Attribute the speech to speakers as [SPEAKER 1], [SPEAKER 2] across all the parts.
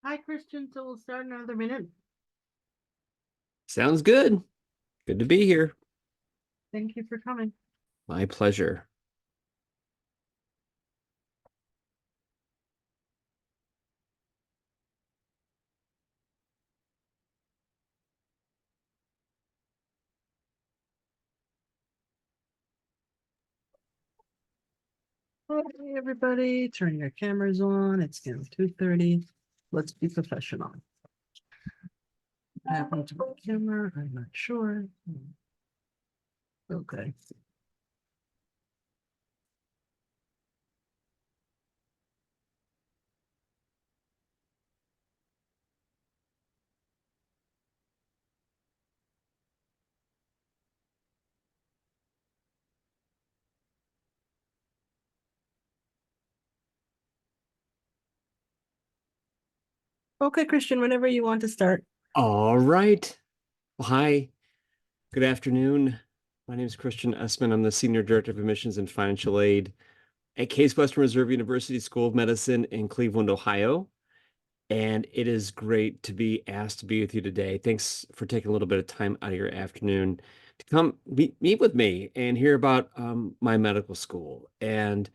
[SPEAKER 1] Hi, Christian. So we'll start in another minute.
[SPEAKER 2] Sounds good. Good to be here.
[SPEAKER 1] Thank you for coming.
[SPEAKER 2] My pleasure.
[SPEAKER 1] Okay, everybody, turn your cameras on. It's now 2:30. Let's be professional. What happened to my camera? I'm not sure. Okay. Okay, Christian, whenever you want to start.
[SPEAKER 2] All right. Well, hi. Good afternoon. My name is Christian Essman. I'm the Senior Director of Admissions and Financial Aid at Case Western Reserve University School of Medicine in Cleveland, Ohio. And it is great to be asked to be with you today. Thanks for taking a little bit of time out of your afternoon to come meet with me and hear about my medical school. And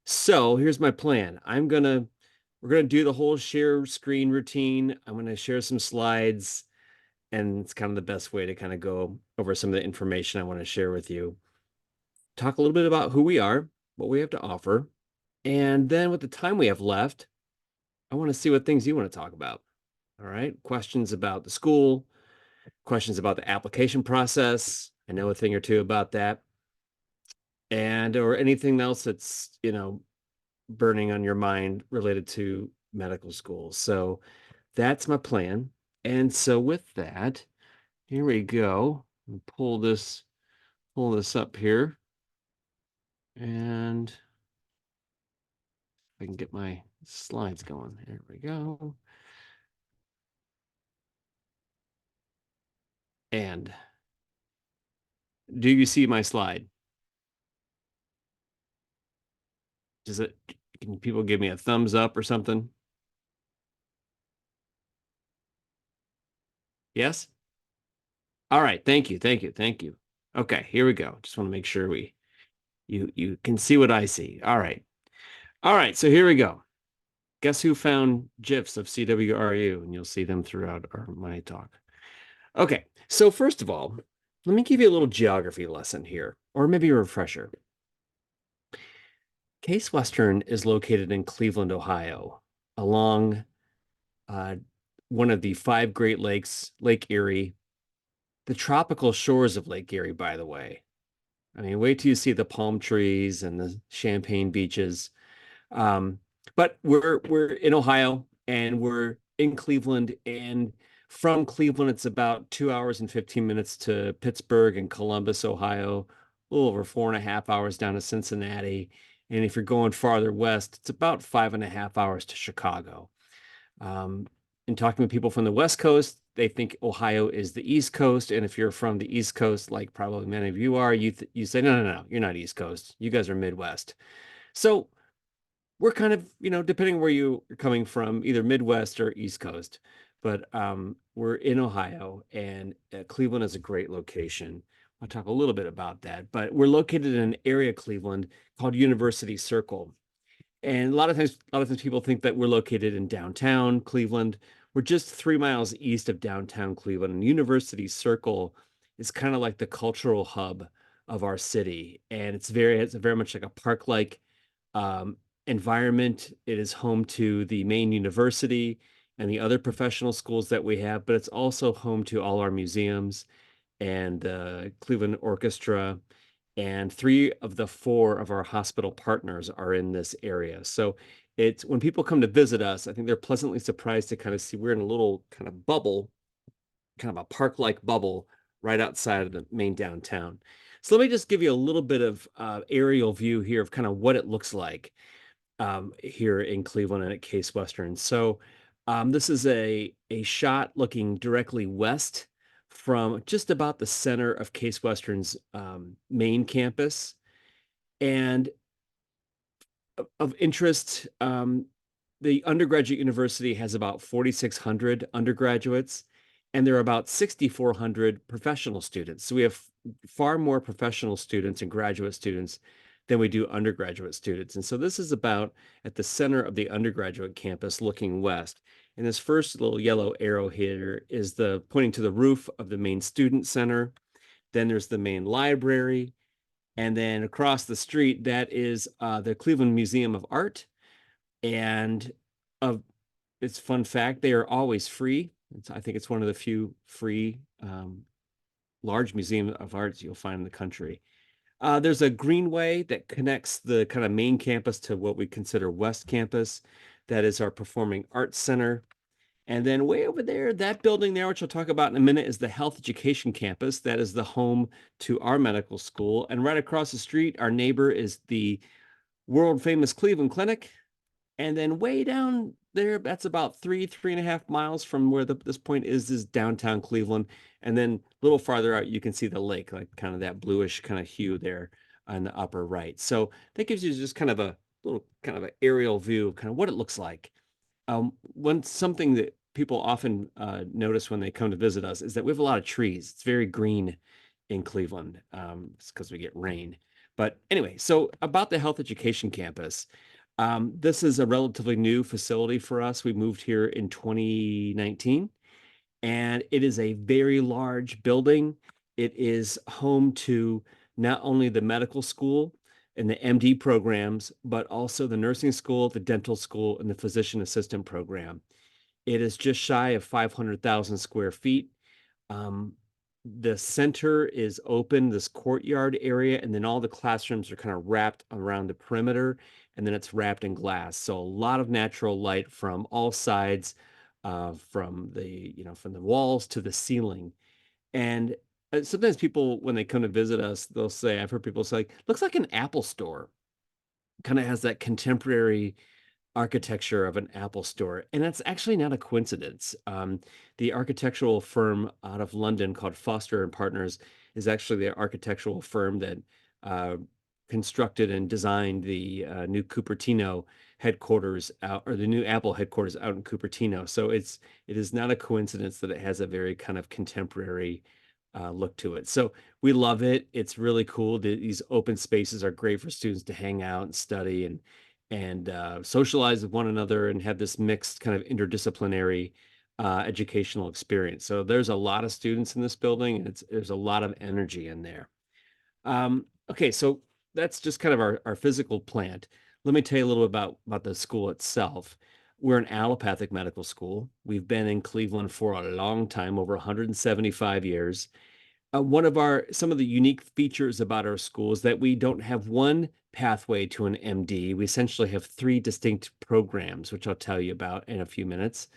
[SPEAKER 2] so here's my plan. We're gonna do the whole share screen routine. I'm gonna share some slides, and it's kind of the best way to kind of go over some of the information I want to share with you. Talk a little bit about who we are, what we have to offer, and then with the time we have left, I want to see what things you want to talk about. All right, questions about the school, questions about the application process. I know a thing or two about that, and or anything else that's burning on your mind related to medical school. So that's my plan. And so with that, here we go. Pull this up here. And if I can get my slides going. There we go. And do you see my slide? Does it, can people give me a thumbs up or something? Yes? All right. Thank you. Thank you. Thank you. Okay, here we go. Just want to make sure you can see what I see. All right. All right, so here we go. Guess who found GIFs of CWRU? And you'll see them throughout my talk. Okay, so first of all, let me give you a little geography lesson here, or maybe a refresher. Case Western is located in Cleveland, Ohio, along uh, one of the five Great Lakes, Lake Erie, the tropical shores of Lake Erie, by the way. I mean, wait till you see the palm trees and the champagne beaches. Um, but we're in Ohio and we're in Cleveland, and from Cleveland, it's about 2 hours and 15 minutes to Pittsburgh and Columbus, Ohio, a little over 4.5 hours down to Cincinnati. And if you're going farther west, it's about 5.5 hours to Chicago. Um, in talking with people from the West Coast, they think Ohio is the East Coast. And if you're from the East Coast, like probably many of you are, you say, no, no, no, you're not East Coast. You guys are Midwest. So we're kind of, depending where you're coming from, either Midwest or East Coast. But we're in Ohio, and Cleveland is a great location. I'll talk a little bit about that. But we're located in an area of Cleveland called University Circle. And a lot of times people think that we're located in downtown Cleveland. We're just 3 miles east of downtown Cleveland. And University Circle is kind of like the cultural hub of our city. And it's very much like a park-like um, environment. It is home to the main university and the other professional schools that we have, but it's also home to all our museums and the Cleveland Orchestra. And three of the four of our hospital partners are in this area. So it's when people come to visit us, I think they're pleasantly surprised to kind of see we're in a little kind of bubble, kind of a park-like bubble right outside of the main downtown. So let me just give you a little bit of aerial view here of kind of what it looks like here in Cleveland and at Case Western. So this is a shot looking directly west from just about the center of Case Western's main campus. And of interest, the undergraduate university has about 4,600 undergraduates, and there are about 6,400 professional students. So we have far more professional students and graduate students than we do undergraduate students. And so this is about at the center of the undergraduate campus looking west. And this first little yellow arrow here is the pointing to the roof of the main student center. Then there's the main library. And then across the street, that is the Cleveland Museum of Art. And of it's fun fact, they are always free. I think it's one of the few free large museum of arts you'll find in the country. There's a greenway that connects the kind of main campus to what we consider West Campus. That is our Performing Arts Center. And then way over there, that building there, which I'll talk about in a minute, is the Health Education Campus. That is the home to our medical school. And right across the street, our neighbor is the world famous Cleveland Clinic. And then way down there, that's about 3.5 miles from where this point is downtown Cleveland. And then a little farther out, you can see the lake, like kind of that bluish kind of hue there on the upper right. So that gives you just kind of a little kind of an aerial view of kind of what it looks like. Something that people often notice when they come to visit us is that we have a lot of trees. It's very green in Cleveland. It's because we get rain. But anyway, so about the Health Education Campus. This is a relatively new facility for us. We moved here in 2019, and it is a very large building. It is home to not only the medical school and the MD programs, but also the nursing school, the dental school, and the physician assistant program. It is just shy of 500,000 square feet. Um, the center is open, this courtyard area, and then all the classrooms are kind of wrapped around the perimeter, and then it's wrapped in glass. So a lot of natural light from all sides, from the walls to the ceiling. And sometimes people, when they come to visit us, they'll say, I've heard people say, looks like an Apple store. Kind of has that contemporary architecture of an Apple store. And that's actually not a coincidence. The architectural firm out of London called Foster and Partners is actually the architectural firm that uh, constructed and designed the new Cupertino headquarters out, or the new Apple headquarters out in Cupertino. So it is not a coincidence that it has a very kind of contemporary look to it. So we love it. It's really cool. These open spaces are great for students to hang out and study and socialize with one another and have this mixed kind of interdisciplinary educational experience. So there's a lot of students in this building, and there's a lot of energy in there. Okay, so that's just kind of our physical plant. Let me tell you a little about the school itself. We're an allopathic medical school. We've been in Cleveland for a long time, over 175 years. Some of the unique features about our school is that we don't have one pathway to an MD. We essentially have three distinct programs, which I'll tell you about in a few minutes,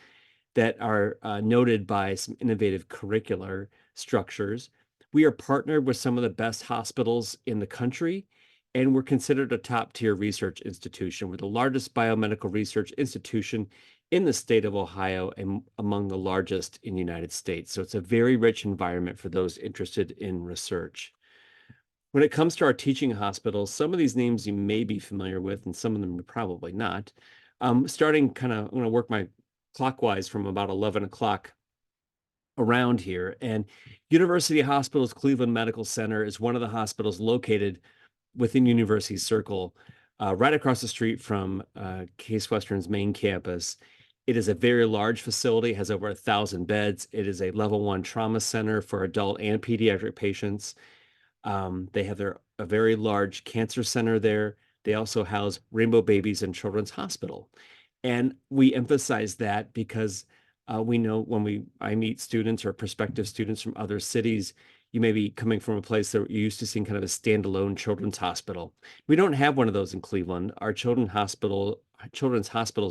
[SPEAKER 2] that are noted by some innovative curricular structures. We are partnered with some of the best hospitals in the country, and we're considered a top-tier research institution. We're the largest biomedical research institution in the state of Ohio and among the largest in the United States. So it's a very rich environment for those interested in research. When it comes to our teaching hospitals, some of these names you may be familiar with, and some of them you're probably not. Starting kind of, I'm going to work my clockwise from about 11 o'clock around here. And University Hospitals Cleveland Medical Center is one of the hospitals located within University Circle, right across the street from Case Western's main campus. It is a very large facility, has over 1,000 beds. It is a level 1 trauma center for adult and pediatric patients. They have a very large cancer center there. They also house Rainbow Babies and Children's Hospital. And we emphasize that because we know when I meet students or prospective students from other cities, you may be coming from a place that you're used to seeing kind of a standalone children's hospital. We don't have one of those in Cleveland. Our children's hospitals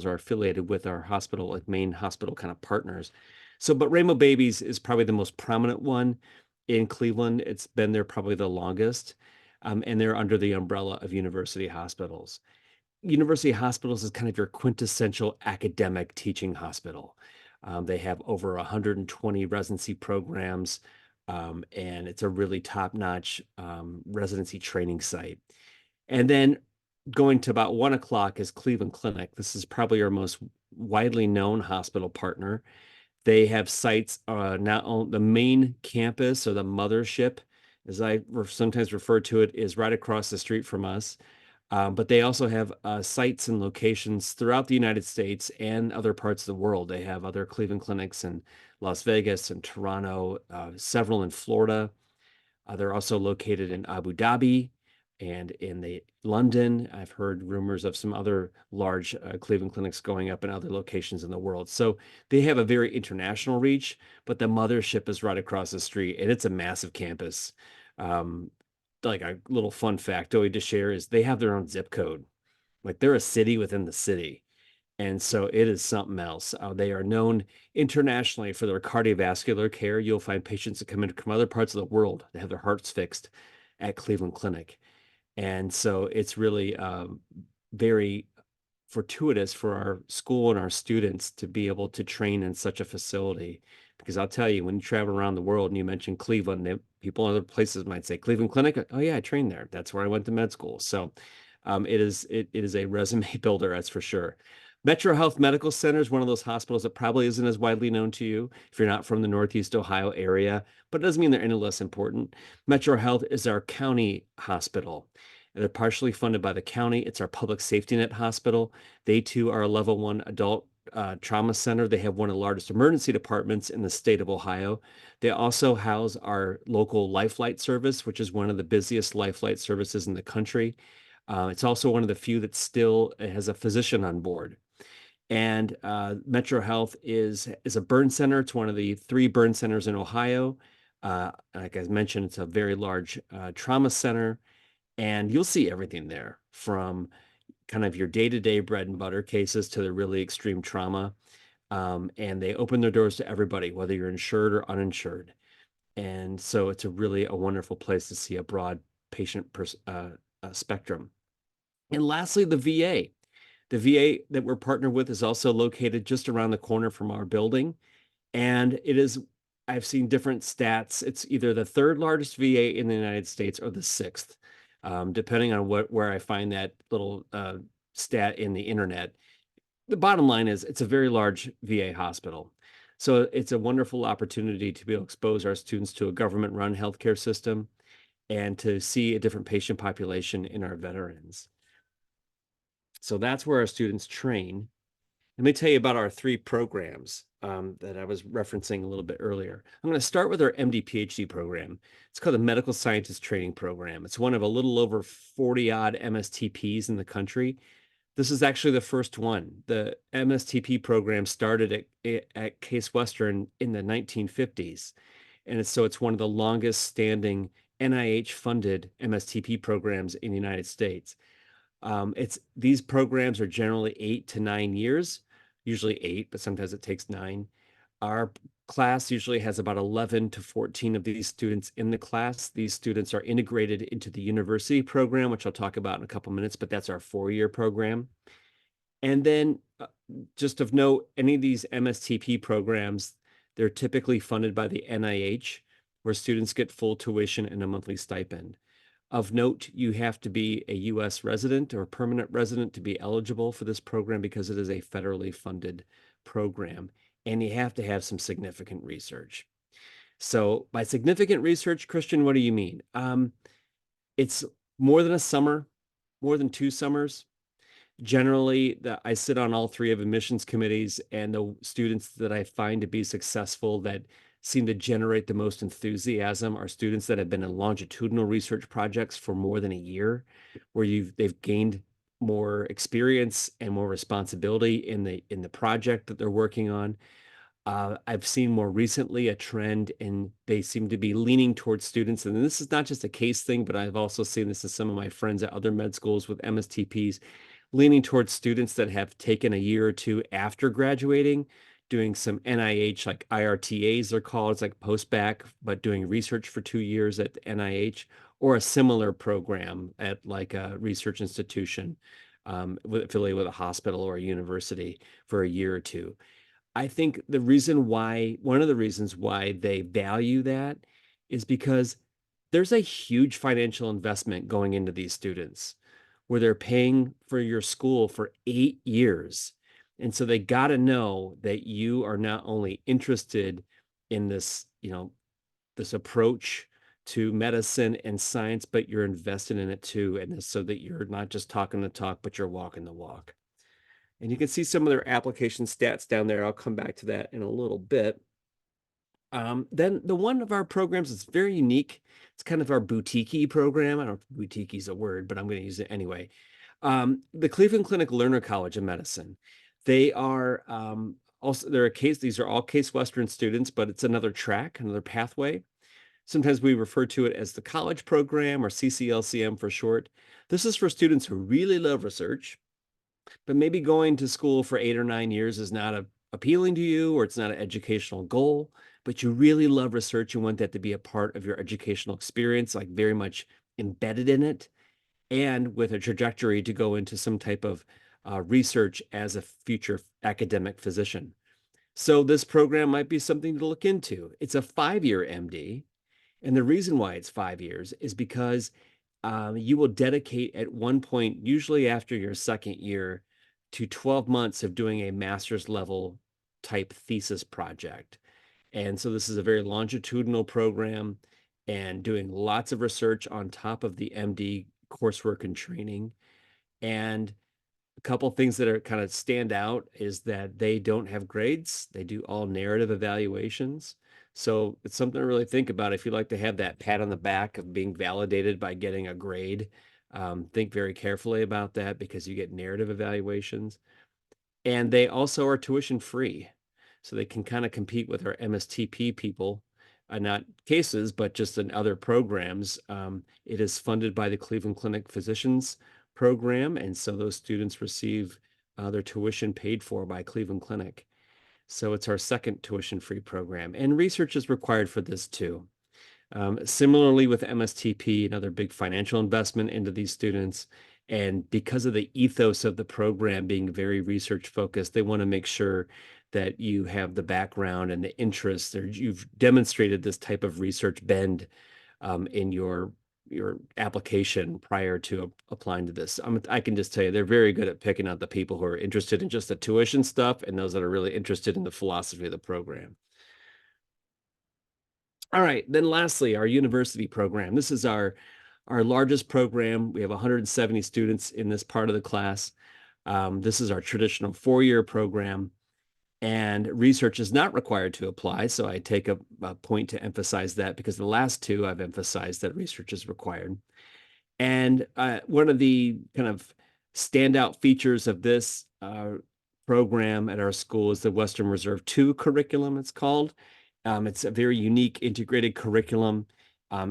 [SPEAKER 2] are affiliated with our hospital, like main hospital kind of partners. So, but Rainbow Babies is probably the most prominent one in Cleveland. It's been there probably the longest, and they're under the umbrella of University Hospitals. University Hospitals is kind of your quintessential academic teaching hospital. They have over 120 residency programs, and it's a really top-notch residency training site. And then going to about 1 o'clock is Cleveland Clinic. This is probably our most widely known hospital partner. They have sites not on the main campus or the mothership, as I sometimes refer to it, is right across the street from us. But they also have sites and locations throughout the United States and other parts of the world. They have other Cleveland clinics in Las Vegas and Toronto, several in Florida. They're also located in Abu Dhabi and in the London. I've heard rumors of some other large Cleveland clinics going up in other locations in the world. So they have a very international reach, but the mothership is right across the street, and it's a massive campus. Um, like a little fun factoid to share is they have their own zip code. Like they're a city within the city. And so it is something else. They are known internationally for their cardiovascular care. You'll find patients that come in from other parts of the world that have their hearts fixed at Cleveland Clinic. And so it's really very fortuitous for our school and our students to be able to train in such a facility. Because I'll tell you, when you travel around the world and you mention Cleveland, people in other places might say Cleveland Clinic. Oh yeah, I trained there. That's where I went to med school. So it is a resume builder, that's for sure. Metro Health Medical Center is one of those hospitals that probably isn't as widely known to you if you're not from the Northeast Ohio area, but it doesn't mean they're any less important. Metro Health is our county hospital. They're partially funded by the county. It's our public safety net hospital. They too are a level 1 adult trauma center. They have one of the largest emergency departments in the state of Ohio. They also house our local Life Flight service, which is one of the busiest Life Flight services in the country. It's also one of the few that still has a physician on board. And Metro Health is a burn center. It's one of the 3 burn centers in Ohio. Like I mentioned, it's a very large trauma center. And you'll see everything there from kind of your day-to-day bread and butter cases to the really extreme trauma. And they open their doors to everybody, whether you're insured or uninsured. And so it's a wonderful place to see a broad patient spectrum. And lastly, the VA. The VA that we're partnered with is also located just around the corner from our building. And I've seen different stats. It's either the 3rd largest VA in the United States or the 6th, depending on where I find that little stat in the internet. The bottom line is it's a very large VA hospital. So it's a wonderful opportunity to be able to expose our students to a government-run healthcare system and to see a different patient population in our veterans. So that's where our students train. Let me tell you about our 3 programs that I was referencing a little bit earlier. I'm going to start with our MD PhD program. It's called the Medical Scientist Training Program. It's one of a little over 40 odd MSTPs in the country. This is actually the first one. The MSTP program started at Case Western in the 1950s. And it's one of the longest standing NIH funded MSTP programs in the United States. These programs are generally 8 to 9 years, usually 8, but sometimes it takes 9. Our class usually has about 11 to 14 of these students in the class. These students are integrated into the university program, which I'll talk about in a couple minutes, but that's our 4-year program. And then just of note, any of these MSTP programs, they're typically funded by the NIH, where students get full tuition and a monthly stipend. Of note, you have to be a U.S. resident or permanent resident to be eligible for this program because it is a federally funded program, and you have to have some significant research. So by significant research, Christian, what do you mean? It's more than a summer, more than 2 summers. Generally, I sit on all 3 of admissions committees, and the students that I find to be successful that seem to generate the most enthusiasm are students that have been in longitudinal research projects for more than a year, where they've gained more experience and more responsibility in the project that they're working on. I've seen more recently a trend, and they seem to be leaning towards students. And this is not just a case thing, but I've also seen this in some of my friends at other med schools with MSTPs, leaning towards students that have taken a year or 2 after graduating, doing some NIH, like IRTAs they're called, it's like post-bac, but doing research for 2 years at the NIH, or a similar program at like a research institution affiliated with a hospital or a university for a year or 2. I think one of the reasons why they value that is because there's a huge financial investment going into these students. where they're paying for your school for 8 years. And so they got to know that you are not only interested in this, this approach to medicine and science, but you're invested in it too. And so that you're not just talking the talk, but you're walking the walk. And you can see some of their application stats down there. I'll come back to that in a little bit. Then the one of our programs is very unique. It's kind of our boutique program. I don't know if boutique is a word, but I'm going to use it anyway. The Cleveland Clinic Learner College of Medicine. They are also, these are all Case Western students, but it's another track, another pathway. Sometimes we refer to it as the college program or CCLCM for short. This is for students who really love research, but maybe going to school for 8 or 9 years is not appealing to you, or it's not an educational goal, but you really love research and want that to be a part of your educational experience, like very much embedded in it, and with a trajectory to go into some type of research as a future academic physician. So this program might be something to look into. It's a 5-year MD. And the reason why it's 5 years is because you will dedicate at one point, usually after your second year, to 12 months of doing a master's level type thesis project. And so this is a very longitudinal program and doing lots of research on top of the MD coursework and training. And a couple things that are kind of stand out is that they don't have grades. They do all narrative evaluations. So it's something to really think about. If you like to have that pat on the back of being validated by getting a grade, think very carefully about that, because you get narrative evaluations. And they also are tuition free. So they can kind of compete with our MSTP people, not cases, but just in other programs. It is funded by the Cleveland Clinic Physicians Program. And so those students receive their tuition paid for by Cleveland Clinic. So it's our second tuition-free program. And research is required for this too. Similarly with MSTP, another big financial investment into these students. And because of the ethos of the program being very research focused, they want to make sure that you have the background and the interest, or you've demonstrated this type of research bend in your application prior to applying to this. I can just tell you, they're very good at picking out the people who are interested in just the tuition stuff and those that are really interested in the philosophy of the program. All right, then lastly, our university program. This is our largest program. We have 170 students in this part of the class. This is our traditional 4-year program, and research is not required to apply. So I take a point to emphasize that, because the last two I've emphasized that research is required. And one of the kind of standout features of this program at our school is the Western Reserve 2 curriculum, it's called. It's a very unique integrated curriculum.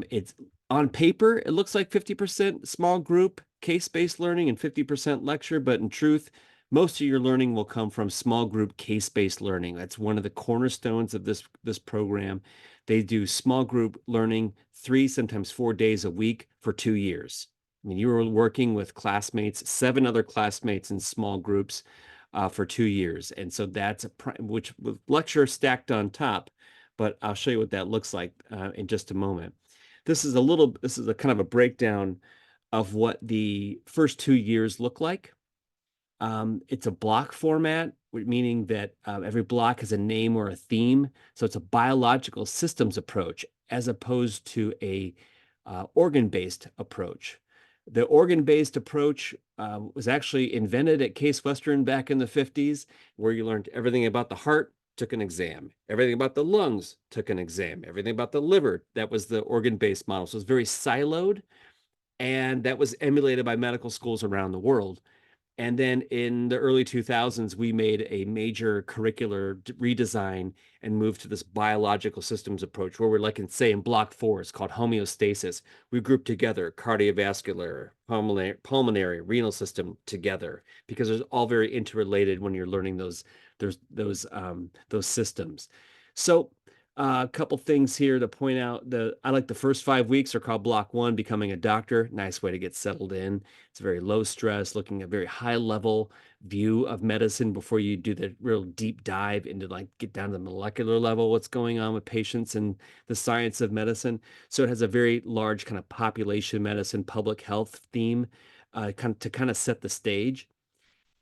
[SPEAKER 2] It's on paper, it looks like 50% small group case-based learning and 50% lecture, but in truth, most of your learning will come from small group case-based learning. That's one of the cornerstones of this program. They do small group learning 3, sometimes 4 days a week for 2 years. I mean, you were working with classmates, 7 other classmates in small groups for 2 years. And so that's which with lecture stacked on top, but I'll show you what that looks like in just a moment. This is a kind of a breakdown of what the first 2 years look like. It's a block format, meaning that every block has a name or a theme. So it's a biological systems approach as opposed to a organ-based approach. The organ-based approach was actually invented at Case Western back in the 50s, where you learned everything about the heart, took an exam. Everything about the lungs, took an exam. Everything about the liver, that was the organ-based model. So it's very siloed, and that was emulated by medical schools around the world. And then in the early 2000s, we made a major curricular redesign and moved to this biological systems approach, where we're like in block 4, it's called homeostasis. We group together cardiovascular, pulmonary, renal system together, because it's all very interrelated when you're learning those systems. So a couple things here to point out. I like the first 5 weeks are called block 1, becoming a doctor. Nice way to get settled in. It's very low stress, looking at very high level view of medicine before you do the real deep dive into get down to the molecular level, what's going on with patients and the science of medicine. So it has a very large kind of population medicine, public health theme. to kind of set the stage.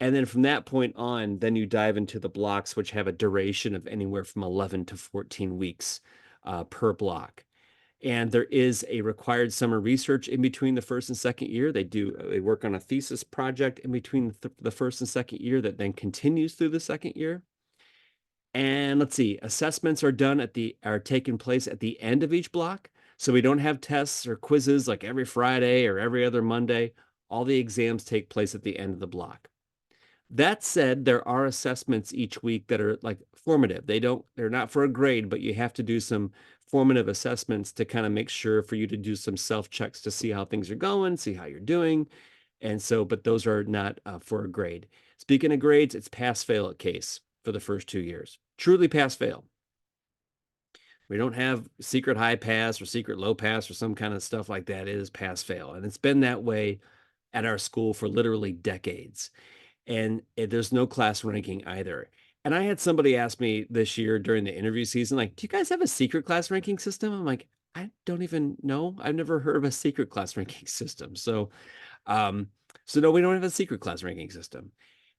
[SPEAKER 2] And then from that point on, then you dive into the blocks, which have a duration of anywhere from 11 to 14 weeks per block. And there is a required summer research in between the first and second year. They work on a thesis project in between the first and second year that then continues through the second year. And let's see, assessments are taking place at the end of each block. So we don't have tests or quizzes like every Friday or every other Monday. All the exams take place at the end of the block. That said, there are assessments each week that are like formative. They're not for a grade, but you have to do some formative assessments to kind of make sure for you to do some self checks to see how things are going, see how you're doing. And so, but those are not for a grade. Speaking of grades, it's pass fail case for the first 2 years. Truly pass fail. We don't have secret high pass or secret low pass or some kind of stuff like that. It is pass fail. And it's been that way at our school for literally decades. And there's no class ranking either. And I had somebody ask me this year during the interview season, like, do you guys have a secret class ranking system? I'm like, I don't even know. I've never heard of a secret class ranking system. Um, so no, we don't have a secret class ranking system.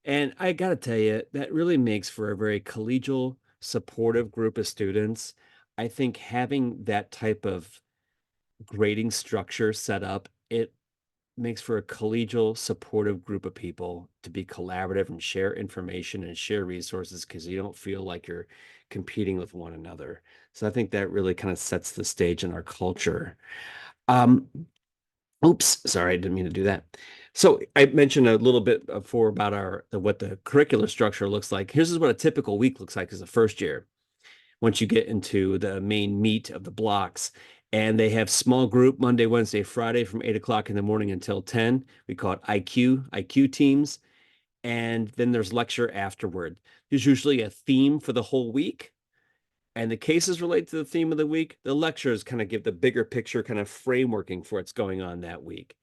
[SPEAKER 2] And I got to tell you, that really makes for a very collegial, supportive group of students. I think having that type of grading structure set up, it makes for a collegial, supportive group of people to be collaborative and share information and share resources because you don't feel like you're competing with one another. So I think that really kind of sets the stage in our culture. Um, Oops, sorry, I didn't mean to do that. So I mentioned a little bit before about what the curricular structure looks like. Here's what a typical week looks like as a first year. Once you get into the main meat of the blocks, and they have small group Monday, Wednesday, Friday from 8 o'clock in the morning until 10. We call it IQ teams. And then there's lecture afterward. There's usually a theme for the whole week. And the cases relate to the theme of the week. The lectures kind of give the bigger picture kind of frameworking for what's going on that week.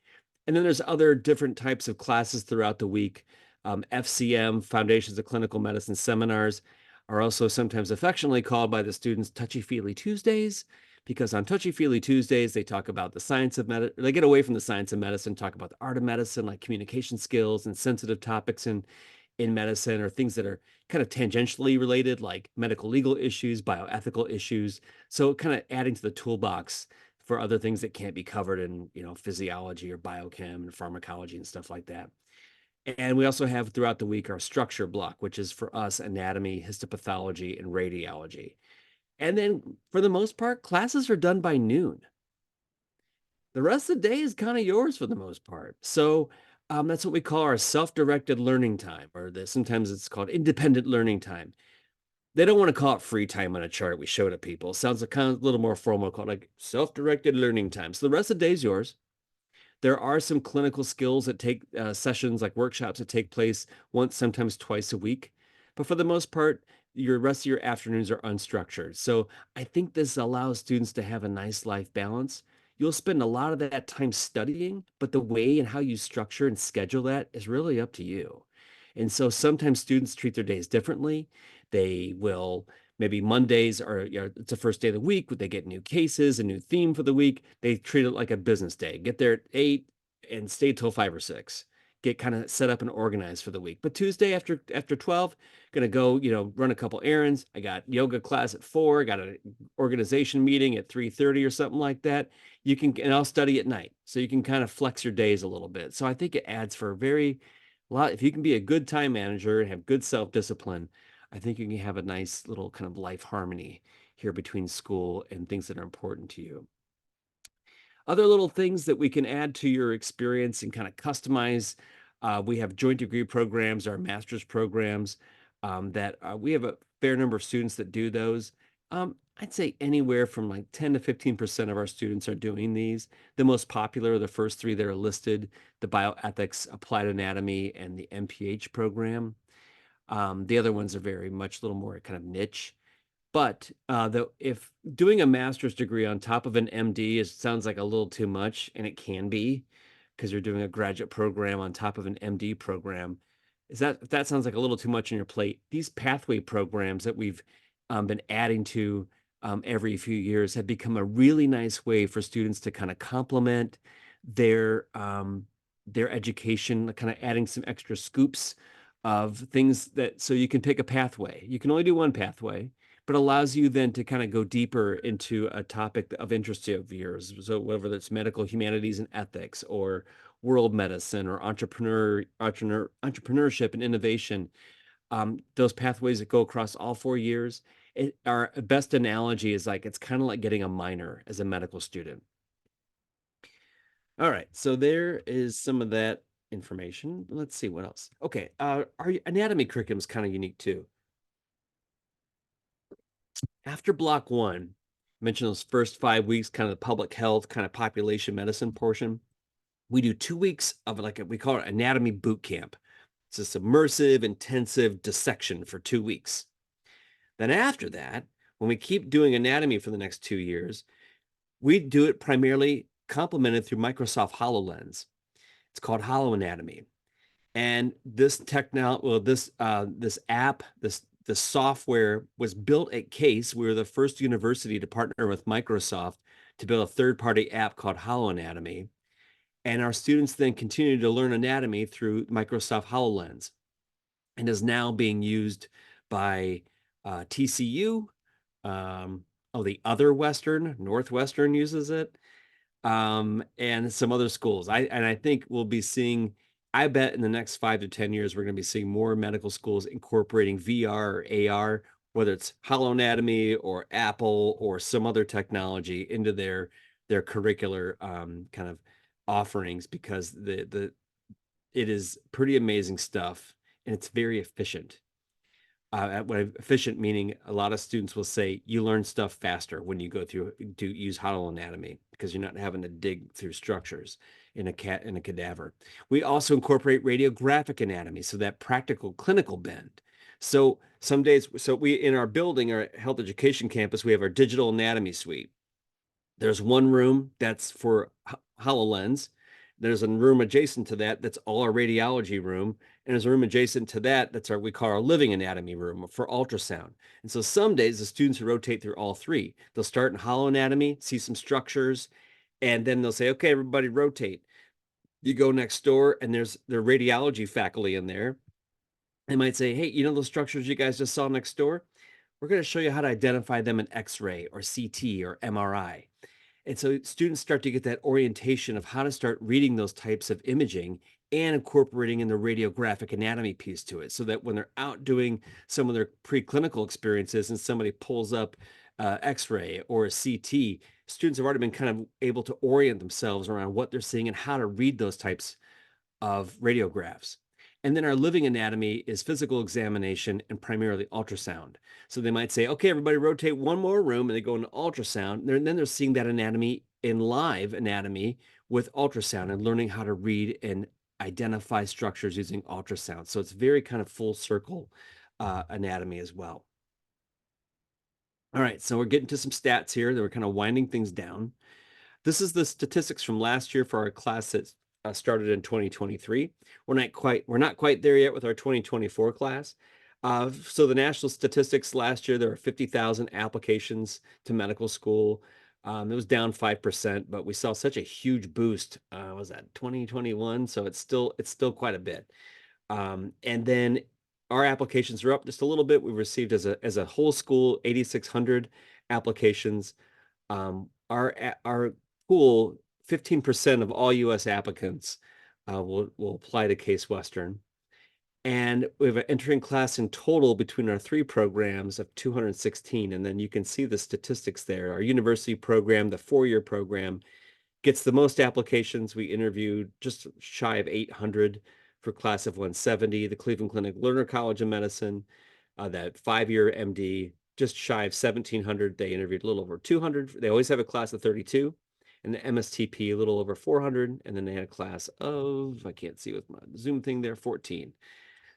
[SPEAKER 2] And then there's other different types of classes throughout the week. FCM, Foundations of Clinical Medicine seminars, are also sometimes affectionately called by the students Touchy-Feely Tuesdays, because on Touchy-Feely Tuesdays, they talk about the science of medicine. They get away from the science of medicine, talk about the art of medicine, like communication skills and sensitive topics in medicine, or things that are kind of tangentially related, like medical legal issues, bioethical issues. So kind of adding to the toolbox for other things that can't be covered in, physiology or biochem and pharmacology and stuff like that. And we also have throughout the week our structure block, which is for us anatomy, histopathology, and radiology. And then for the most part, classes are done by noon. The rest of the day is kind of yours for the most part. So that's what we call our self-directed learning time, or sometimes it's called independent learning time. They don't want to call it free time on a chart we show to people. Sounds like kind of a little more formal, called like self-directed learning time. So the rest of the day is yours. There are some clinical skills that take sessions, like workshops that take place once, sometimes twice a week. But for the most part, your rest of your afternoons are unstructured. So I think this allows students to have a nice life balance. You'll spend a lot of that time studying, but the way and how you structure and schedule that is really up to you. And so sometimes students treat their days differently. They will maybe Mondays are, it's the first day of the week. They get new cases, a new theme for the week. They treat it like a business day. Get there at 8 and stay till 5 or 6. Get kind of set up and organized for the week. But Tuesday after 12, gonna go, run a couple errands. I got yoga class at 4. I got an organization meeting at 3:30 or something like that. And I'll study at night. So you can kind of flex your days a little bit. So I think it adds for a lot. If you can be a good time manager and have good self-discipline, I think you can have a nice little kind of life harmony here between school and things that are important to you. Other little things that we can add to your experience and kind of customize. We have joint degree programs, our master's programs that we have a fair number of students that do those. I'd say anywhere from like 10 to 15% of our students are doing these. The most popular are the first three that are listed, the bioethics, applied anatomy, and the MPH program. The other ones are very much a little more kind of niche. But if doing a master's degree on top of an MD sounds like a little too much, and it can be because you're doing a graduate program on top of an MD program, if that sounds like a little too much on your plate, these pathway programs that we've been adding to every few years have become a really nice way for students to kind of complement their their education, kind of adding some extra scoops of things that so you can pick a pathway. You can only do one pathway, but allows you then to kind of go deeper into a topic of interest of yours. So whether that's medical humanities and ethics or world medicine or entrepreneurship and innovation, those pathways that go across all 4 years. Our best analogy is like it's kind of like getting a minor as a medical student. All right, so there is some of that information. Let's see what else. Okay, our anatomy curriculum is kind of unique too. After block one, mention those first 5 weeks, kind of the public health, kind of population medicine portion. We do 2 weeks of we call it anatomy boot camp. It's a submersive, intensive dissection for 2 weeks. Then after that, when we keep doing anatomy for the next 2 years, we do it primarily complemented through Microsoft HoloLens. It's called HoloAnatomy. And this this app, this software was built at Case. We were the first university to partner with Microsoft to build a third-party app called HoloAnatomy. And our students then continue to learn anatomy through Microsoft HoloLens and is now being used by TCU. The other Northwestern uses it, and some other schools. I think we'll be seeing. I bet in the next 5 to 10 years, we're going to be seeing more medical schools incorporating VR or AR, whether it's HoloAnatomy or Apple or some other technology into their curricular kind of offerings, because it is pretty amazing stuff and it's very efficient. Efficient meaning a lot of students will say you learn stuff faster when you go through to use HoloAnatomy because you're not having to dig through structures in a cadaver. We also incorporate radiographic anatomy, so that practical clinical bend. So some days, we in our building, our health education campus, we have our digital anatomy suite. There's one room that's for HoloLens. There's a room adjacent to that that's all our radiology room. And there's a room adjacent to that that's we call our living anatomy room for ultrasound. And so some days the students rotate through all three. They'll start in holoanatomy, see some structures, and then they'll say, okay, everybody rotate. You go next door and there's their radiology faculty in there. They might say, hey, you know those structures you guys just saw next door? We're going to show you how to identify them in X-ray or CT or MRI. And so students start to get that orientation of how to start reading those types of imaging and incorporating in the radiographic anatomy piece to it, so that when they're out doing some of their preclinical experiences and somebody pulls up X-ray or a CT, students have already been kind of able to orient themselves around what they're seeing and how to read those types of radiographs. And then our living anatomy is physical examination and primarily ultrasound. So they might say, okay, everybody rotate one more room, and they go into ultrasound. And then they're seeing that anatomy in live anatomy with ultrasound and learning how to read and identify structures using ultrasound. So it's very kind of full circle anatomy as well. All right, so we're getting to some stats here that we're kind of winding things down. This is the statistics from last year for our class that started in 2023. We're not quite there yet with our 2024 class. So the national statistics last year, there were 50,000 applications to medical school. It was down 5%, but we saw such a huge boost. Was that 2021? So it's still quite a bit. And then our applications are up just a little bit. We received as a whole school 8,600 applications. Our pool, 15% of all U.S. applicants will apply to Case Western. And we have an entering class in total between our three programs of 216. And then you can see the statistics there. Our university program, the 4-year program, gets the most applications. We interviewed just shy of 800 for class of 170. The Cleveland Clinic Learner College of Medicine, that 5-year MD, just shy of 1,700. They interviewed a little over 200. They always have a class of 32. And the MSTP, a little over 400. And then they had a class of, I can't see with my Zoom thing there, 14.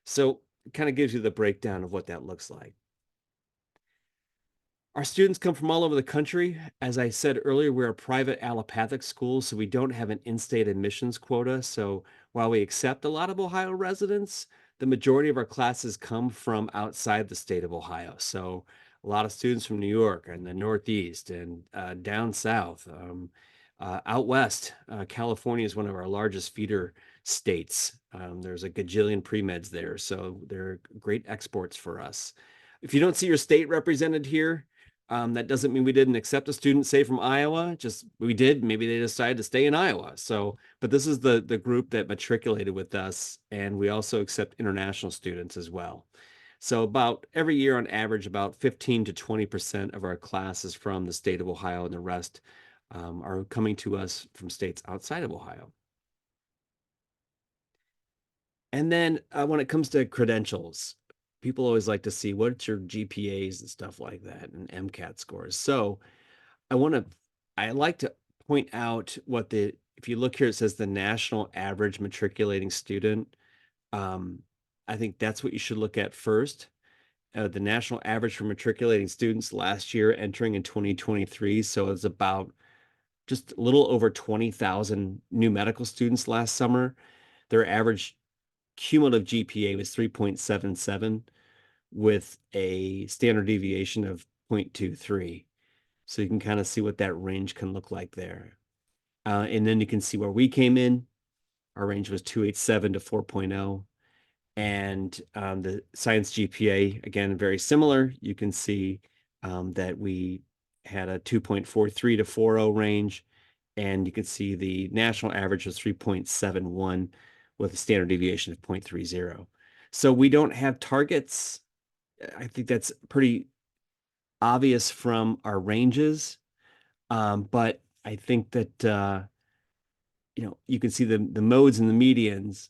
[SPEAKER 2] So it kind of gives you the breakdown of what that looks like. Our students come from all over the country. As I said earlier, we're a private allopathic school, so we don't have an in-state admissions quota. So while we accept a lot of Ohio residents, the majority of our classes come from outside the state of Ohio. So a lot of students from New York and the Northeast and down south, Out west, California is one of our largest feeder states. There's a gajillion pre-meds there, so they're great exports for us. If you don't see your state represented here, that doesn't mean we didn't accept a student, say from Iowa. Just we did. Maybe they decided to stay in Iowa. So, but this is the group that matriculated with us, and we also accept international students as well. So about every year on average, about 15 to 20% of our class is from the state of Ohio, and the rest are coming to us from states outside of Ohio. And then when it comes to credentials, people always like to see what's your GPAs and stuff like that and MCAT scores. So I like to point out if you look here, it says the national average matriculating student. Um, I think that's what you should look at first. The national average for matriculating students last year entering in 2023. So it's about just a little over 20,000 new medical students last summer. Their average cumulative GPA was 3.77 with a standard deviation of 0.23. So you can kind of see what that range can look like there. And then you can see where we came in. Our range was 287 to 4.0. And the science GPA, again, very similar. You can see that we had a 2.43 to 4.0 range. And you can see the national average was 3.71 with a standard deviation of 0.30. So we don't have targets. I think that's pretty obvious from our ranges. But I think that, you can see the modes and the medians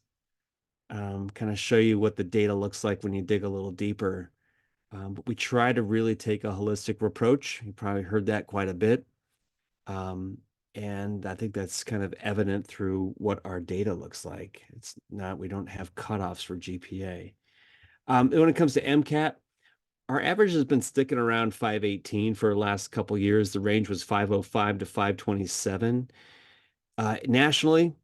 [SPEAKER 2] kind of show you what the data looks like when you dig a little deeper. But we try to really take a holistic approach. You probably heard that quite a bit. And I think that's kind of evident through what our data looks like. We don't have cutoffs for GPA. When it comes to MCAT, our average has been sticking around 518 for the last couple years. The range was 505 to 527. Nationally,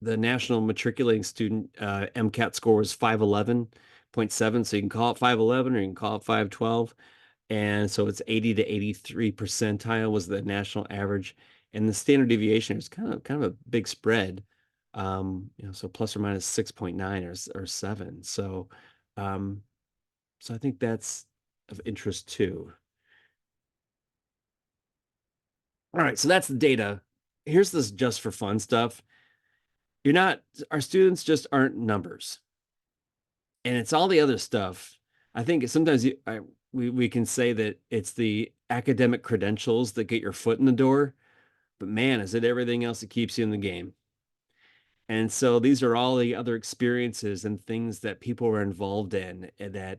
[SPEAKER 2] the national matriculating student MCAT score was 511.7. So you can call it 511 or you can call it 512. And so it's 80 to 83 percentile was the national average. And the standard deviation is kind of a big spread. So plus or minus 6.9 or 7. So I think that's of interest too. All right, so that's the data. Here's this just for fun stuff. Our students just aren't numbers. And it's all the other stuff. I think sometimes we can say that it's the academic credentials that get your foot in the door, but man, is it everything else that keeps you in the game. And so these are all the other experiences and things that people are involved in and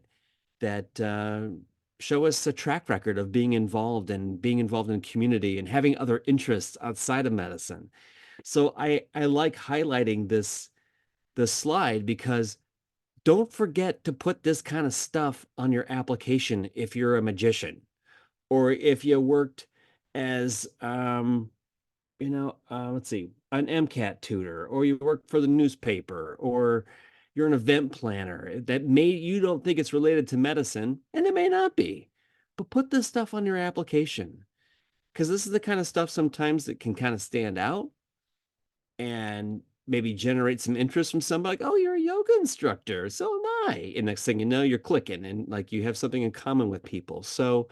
[SPEAKER 2] that show us a track record of being involved in community and having other interests outside of medicine. So I like highlighting this slide because don't forget to put this kind of stuff on your application if you're a magician or if you worked as let's see, an MCAT tutor, or you work for the newspaper, or you're an event planner that you don't think it's related to medicine, and it may not be, but put this stuff on your application because this is the kind of stuff sometimes that can kind of stand out and maybe generate some interest from somebody like, oh, you're a yoga instructor. So am I. And next thing you know, you're clicking and like you have something in common with people. So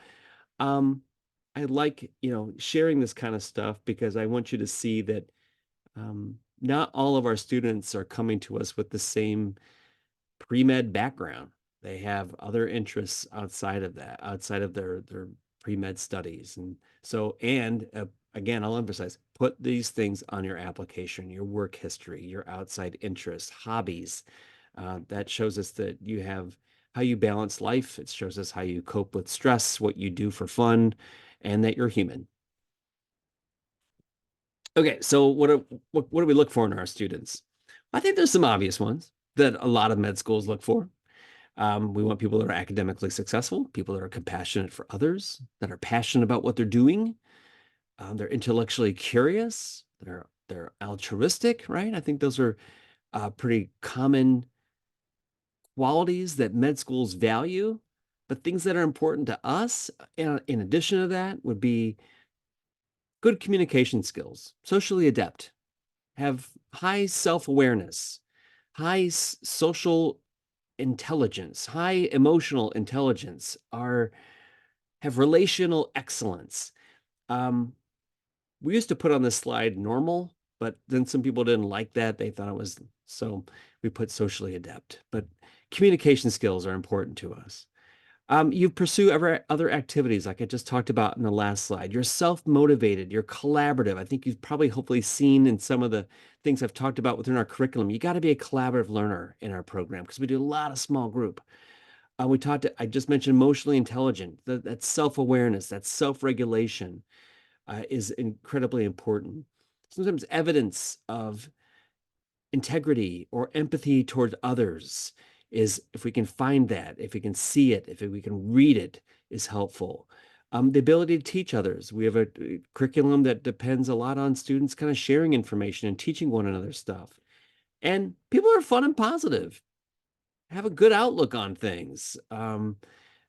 [SPEAKER 2] I like, sharing this kind of stuff because I want you to see that not all of our students are coming to us with the same pre-med background. They have other interests outside of that, outside of their pre-med studies. And so, again, I'll emphasize, put these things on your application, your work history, your outside interests, hobbies. That shows us that you have how you balance life. It shows us how you cope with stress, what you do for fun, and that you're human. Okay, so what do we look for in our students? I think there's some obvious ones that a lot of med schools look for. We want people that are academically successful, people that are compassionate for others, that are passionate about what they're doing. They're intellectually curious. They're altruistic, right? I think those are pretty common qualities that med schools value. But things that are important to us, in addition to that, would be good communication skills, socially adept, have high self-awareness, high social intelligence, high emotional intelligence, have relational excellence. We used to put on this slide normal, but then some people didn't like that. They thought it was, so we put socially adept. But communication skills are important to us. You pursue other activities like I just talked about in the last slide. You're self-motivated, you're collaborative. I think you've probably hopefully seen in some of the things I've talked about within our curriculum. You got to be a collaborative learner in our program because we do a lot of small group. I just mentioned emotionally intelligent. That self-awareness, that self-regulation is incredibly important. Sometimes evidence of integrity or empathy toward others is, if we can find that, if we can see it, if we can read it, is helpful. The ability to teach others. We have a curriculum that depends a lot on students kind of sharing information and teaching one another stuff. And people are fun and positive, have a good outlook on things. I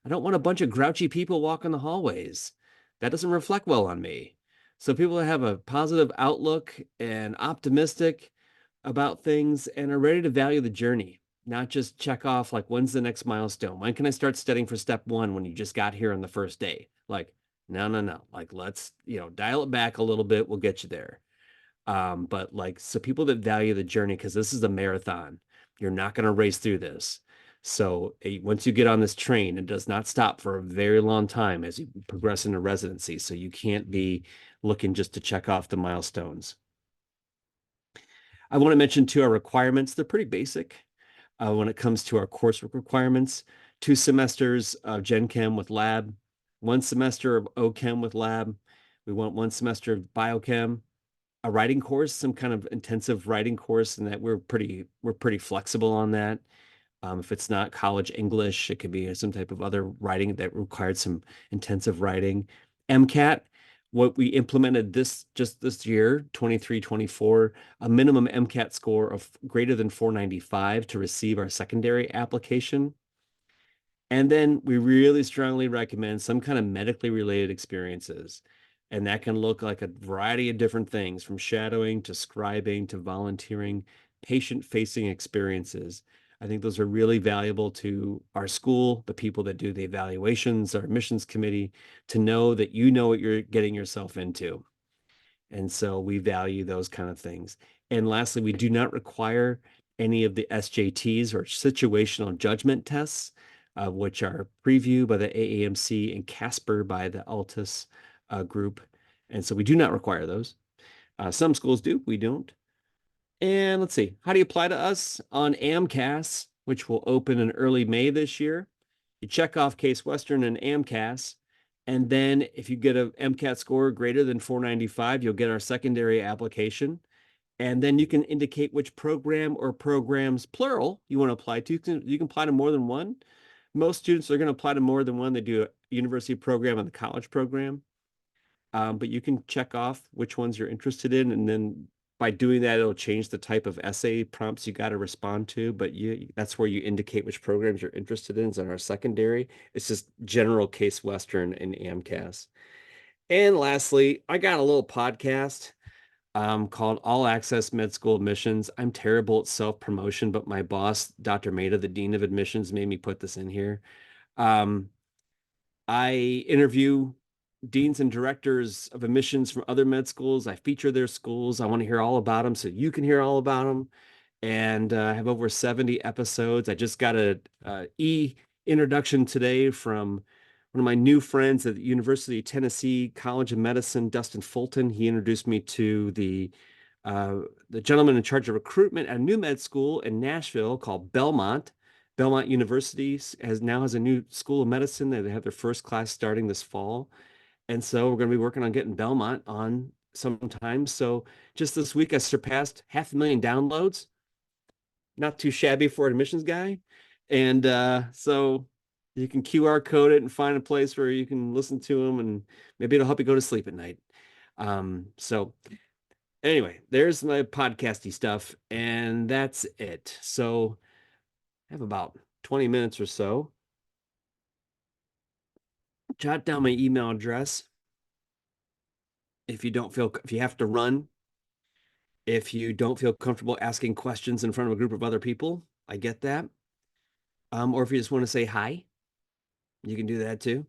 [SPEAKER 2] don't want a bunch of grouchy people walking the hallways. That doesn't reflect well on me. So people that have a positive outlook and optimistic about things and are ready to value the journey, not just check off like, when's the next milestone? When can I start studying for step one when you just got here on the first day? Like, no, no, no. Like, let's, dial it back a little bit. We'll get you there. But like, so people that value the journey, because this is a marathon, you're not going to race through this. So once you get on this train, it does not stop for a very long time as you progress into residency. So you can't be looking just to check off the milestones. I want to mention too, our requirements, they're pretty basic when it comes to our coursework requirements. 2 semesters of Gen Chem with lab, 1 semester of OChem with lab. We want 1 semester of biochem, a writing course, some kind of intensive writing course, and that we're pretty flexible on that. If it's not college English, it could be some type of other writing that required some intensive writing. MCAT, what we implemented just this year, 23-24, a minimum MCAT score of greater than 495 to receive our secondary application. And then we really strongly recommend some kind of medically related experiences. And that can look like a variety of different things, from shadowing to scribing to volunteering, patient-facing experiences. I think those are really valuable to our school, the people that do the evaluations, our admissions committee, to know that you know what you're getting yourself into. And so we value those kind of things. And lastly, we do not require any of the SJTs or situational judgment tests, which are Preview by the AAMC and Casper by the Altus group. And so we do not require those. Some schools do, we don't. And let's see, how do you apply to us? On AMCAS, which will open in early May this year. You check off Case Western and AMCAS. And then if you get an MCAT score greater than 495, you'll get our secondary application. And then you can indicate which program or programs, plural, you want to apply to. You can apply to more than one. Most students are going to apply to more than one. They do a university program and the college program. But you can check off which ones you're interested in. And then by doing that, it'll change the type of essay prompts you got to respond to. But that's where you indicate which programs you're interested in. Is in our secondary. It's just general Case Western and AMCAS. And lastly, I got a little podcast called All Access Med School Admissions. I'm terrible at self-promotion, but my boss, Dr. Maida, the Dean of Admissions, made me put this in here. I interview deans and directors of admissions from other med schools. I feature their schools. I want to hear all about them so you can hear all about them. And I have over 70 episodes. I just got a introduction today from one of my new friends at the University of Tennessee College of Medicine, Dustin Fulton. He introduced me to the gentleman in charge of recruitment at a new med school in Nashville called Belmont. Belmont University has a new school of medicine. They have their first class starting this fall. And so we're going to be working on getting Belmont on sometime. So just this week, I surpassed 500,000 downloads. Not too shabby for an admissions guy. And so you can QR code it and find a place where you can listen to them, and maybe it'll help you go to sleep at night. So anyway, there's my podcasty stuff, and that's it. So I have about 20 minutes or so. Jot down my email address. if you have to run, if you don't feel comfortable asking questions in front of a group of other people, I get that. Or if you just want to say hi, you can do that too.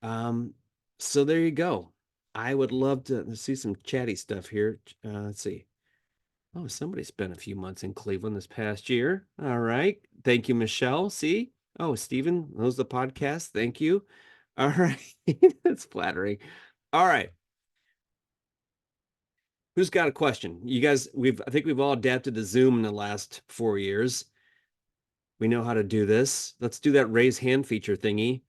[SPEAKER 2] Um, so there you go. I would love to see some chatty stuff here. Let's see. Oh, somebody spent a few months in Cleveland this past year. All right. Thank you, Michelle. See? Oh, Stephen knows the podcast. Thank you. All right. That's flattering. All right. Who's got a question? You guys, I think we've all adapted to Zoom in the last 4 years. We know how to do this. Let's do that raise hand feature thingy.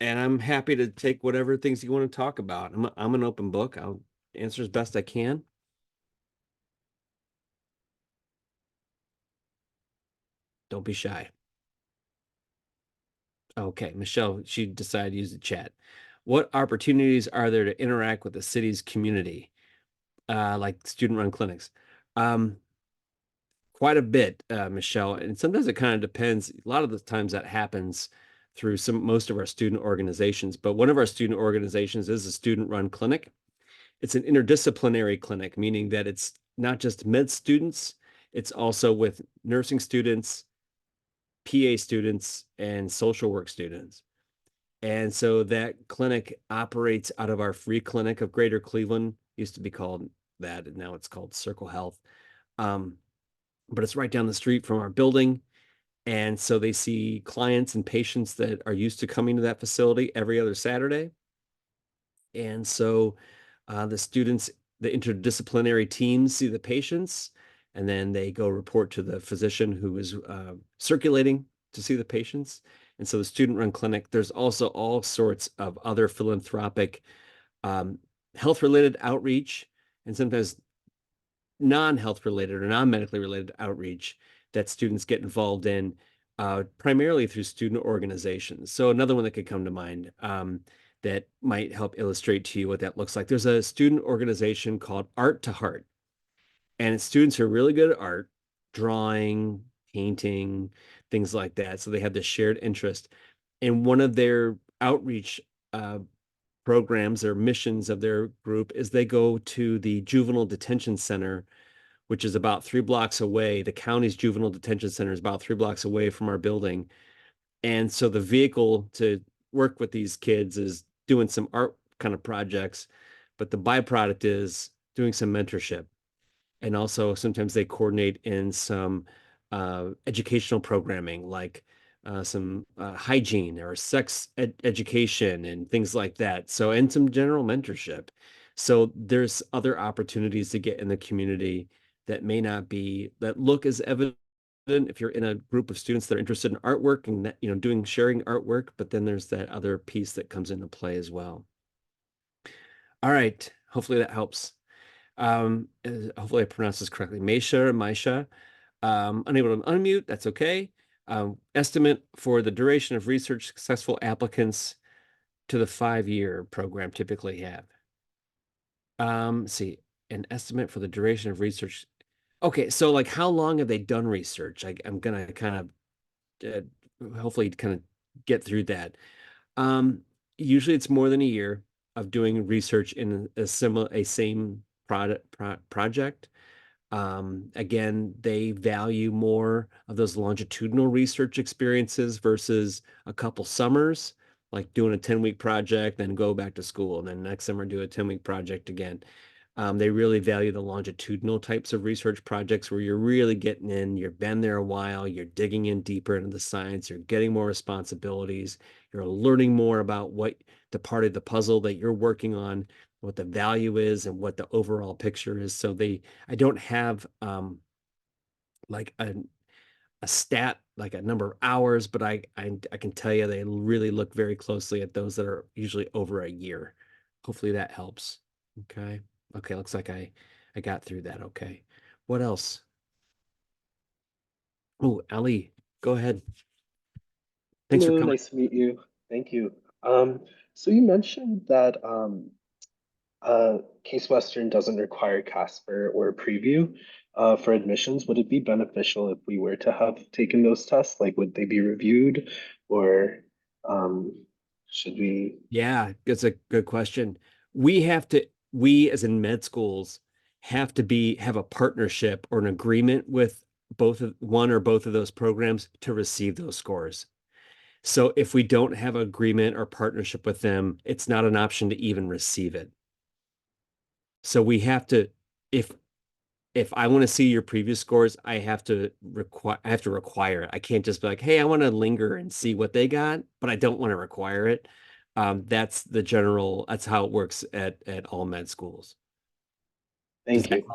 [SPEAKER 2] And I'm happy to take whatever things you want to talk about. I'm an open book. I'll answer as best I can. Don't be shy. Okay, Michelle, she decided to use the chat. What opportunities are there to interact with the city's community, like student-run clinics? Quite a bit, Michelle, and sometimes it kind of depends. A lot of the times that happens through most of our student organizations, but one of our student organizations is a student-run clinic. It's an interdisciplinary clinic, meaning that it's not just med students, it's also with nursing students, PA students, and social work students. And so that clinic operates out of our free clinic of Greater Cleveland. Used to be called that, and now it's called Circle Health. But it's right down the street from our building. And so they see clients and patients that are used to coming to that facility every other Saturday. And so the students, the interdisciplinary teams see the patients, and then they go report to the physician who is circulating to see the patients. And so the student-run clinic, there's also all sorts of other philanthropic health-related outreach, and sometimes non-health related or non-medically related outreach that students get involved in, primarily through student organizations. So another one that could come to mind that might help illustrate to you what that looks like. There's a student organization called Art to Heart, and it's students who are really good at art, drawing, painting, things like that. So they have this shared interest. And one of their outreach programs or missions of their group is they go to the juvenile detention center, which is about 3 blocks away. The county's juvenile detention center is about 3 blocks away from our building. And so the vehicle to work with these kids is doing some art kind of projects, but the byproduct is doing some mentorship. And also sometimes they coordinate in some educational programming, like some hygiene or sex education and things like that. So, and some general mentorship. So there's other opportunities to get in the community that may not be, that look as evident if you're in a group of students that are interested in artwork and that, doing sharing artwork, but then there's that other piece that comes into play as well. All right, hopefully that helps. Hopefully I pronounced this correctly. Maisha, unable to unmute, that's okay. Estimate for the duration of research successful applicants to the 5-year program typically have. See, an estimate for the duration of research. Okay, so like how long have they done research? I'm gonna kind of hopefully kind of get through that. Usually it's more than a year of doing research in a same project. Again, they value more of those longitudinal research experiences versus a couple summers, like doing a 10-week project, then go back to school, and then next summer do a 10-week project again. They really value the longitudinal types of research projects where you're really getting in, you've been there a while, you're digging in deeper into the science, you're getting more responsibilities, you're learning more about what the part of the puzzle that you're working on, what the value is, and what the overall picture is. So I don't have like a stat, like a number of hours, but I can tell you they really look very closely at those that are usually over a year. Hopefully that helps. Okay. Okay, looks like I got through that. Okay. What else? Oh, Ali, go ahead. Thanks for
[SPEAKER 3] Hello,
[SPEAKER 2] coming.
[SPEAKER 3] nice to meet you. Thank you. So you mentioned that Case Western doesn't require Casper or Preview for admissions. Would it be beneficial if we were to have taken those tests? Like, would they be reviewed, or um, should we?
[SPEAKER 2] Yeah, it's a good question. We have to we as in med schools have to have a partnership or an agreement with one or both of those programs to receive those scores. So if we don't have an agreement or partnership with them, it's not an option to even receive it. So we have to, if I want to see your previous scores, I have to require it. I can't just be like, hey, I want to linger and see what they got, but I don't want to require it. That's how it works at all med schools.
[SPEAKER 3] Thank you.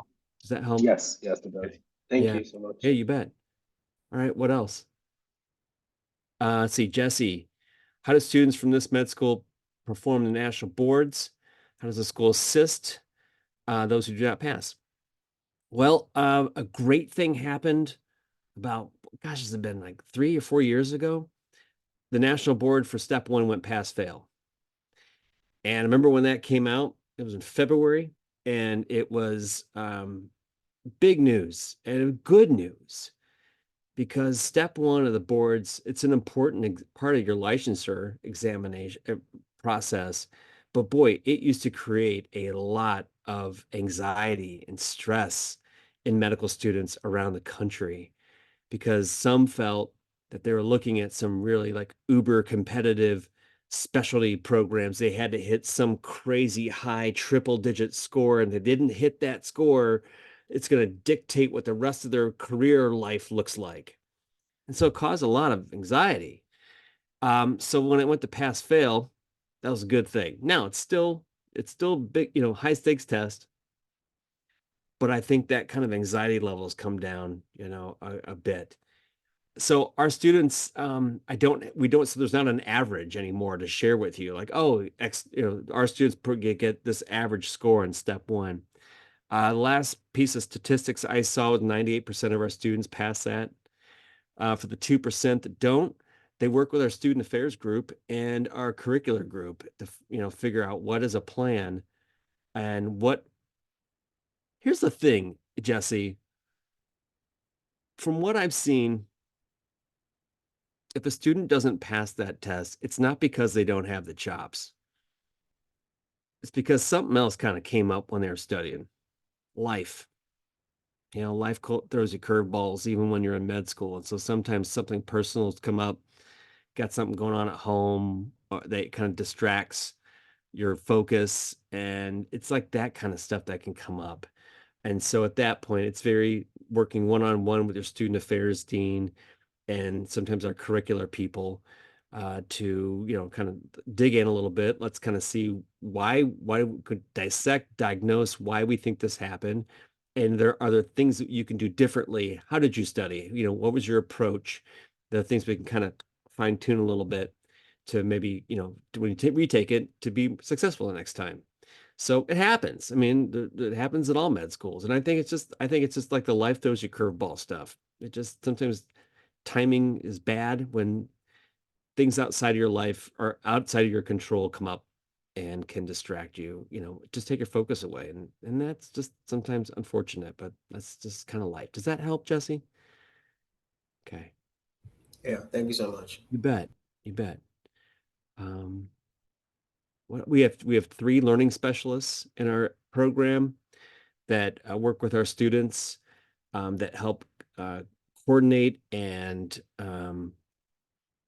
[SPEAKER 2] Does that help?
[SPEAKER 3] Yes, yes, it does.
[SPEAKER 2] Okay.
[SPEAKER 3] Thank
[SPEAKER 2] Yeah.
[SPEAKER 3] you so much.
[SPEAKER 2] Yeah, you bet. All right, what else? Let's see, Jesse, how do students from this med school perform the national boards? How does the school assist those who do not pass? Well, a great thing happened about, gosh, has it been like 3 or 4 years ago? The national board for step 1 went pass fail. And I remember when that came out, it was in February, and it was big news and good news, because step 1 of the boards, it's an important part of your licensure examination process. But boy, it used to create a lot of anxiety and stress in medical students around the country, because some felt that they were looking at some really like uber competitive specialty programs. They had to hit some crazy high triple digit score, and they didn't hit that score, it's going to dictate what the rest of their career life looks like. And so it caused a lot of anxiety. So when it went to pass fail, that was a good thing. Now it's still big, high stakes test, but I think that kind of anxiety levels come down, a bit. So our students, so there's not an average anymore to share with you. Like, oh, our students get this average score in step 1. Last piece of statistics I saw was 98% of our students pass that. For the 2% that don't, they work with our student affairs group and our curricular group to, figure out what is a plan and here's the thing, Jesse, from what I've seen, if a student doesn't pass that test, it's not because they don't have the chops. It's because something else kind of came up when they were studying. Life. Life throws you curveballs even when you're in med school. And so sometimes something personal's come up, got something going on at home, or that kind of distracts your focus. And it's like that kind of stuff that can come up. And so at that point, it's very working one-on-one with your student affairs dean and sometimes our curricular people to kind of dig in a little bit. Let's kind of see why we could diagnose why we think this happened, and are there things that you can do differently. How did you study? What was your approach? The things we can kind of fine tune a little bit to maybe when you retake it to be successful the next time. So it happens. I mean, it happens at all med schools, and I think it's just like the life throws you curveball stuff. It just sometimes timing is bad when things outside of your life or outside of your control come up and can distract you, just take your focus away. And that's just sometimes unfortunate, but that's just kind of life. Does that help, Jesse? Okay.
[SPEAKER 4] Yeah, thank you so much.
[SPEAKER 2] You bet. You bet. We have 3 learning specialists in our program that work with our students, that help coordinate and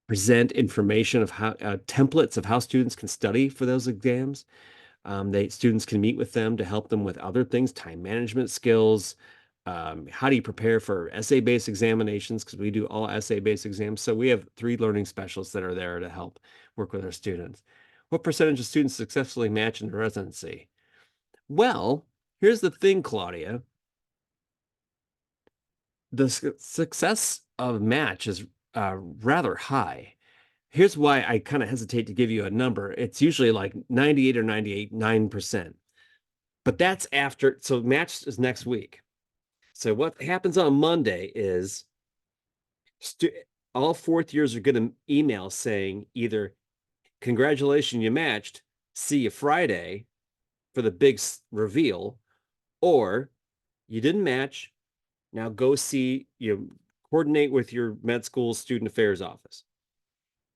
[SPEAKER 2] present information of how templates of how students can study for those exams. Students can meet with them to help them with other things, time management skills. How do you prepare for essay-based examinations? Because we do all essay-based exams. So we have 3 learning specialists that are there to help work with our students. What percentage of students successfully match in residency? Well, here's the thing, Claudia. The success of match is rather high. Here's why I kind of hesitate to give you a number. It's usually like 98 or 9%. But that's after, so match is next week. So what happens on Monday is all 4th years are going to email saying either, congratulations, you matched, see you Friday for the big reveal, or you didn't match, now go coordinate with your med school student affairs office.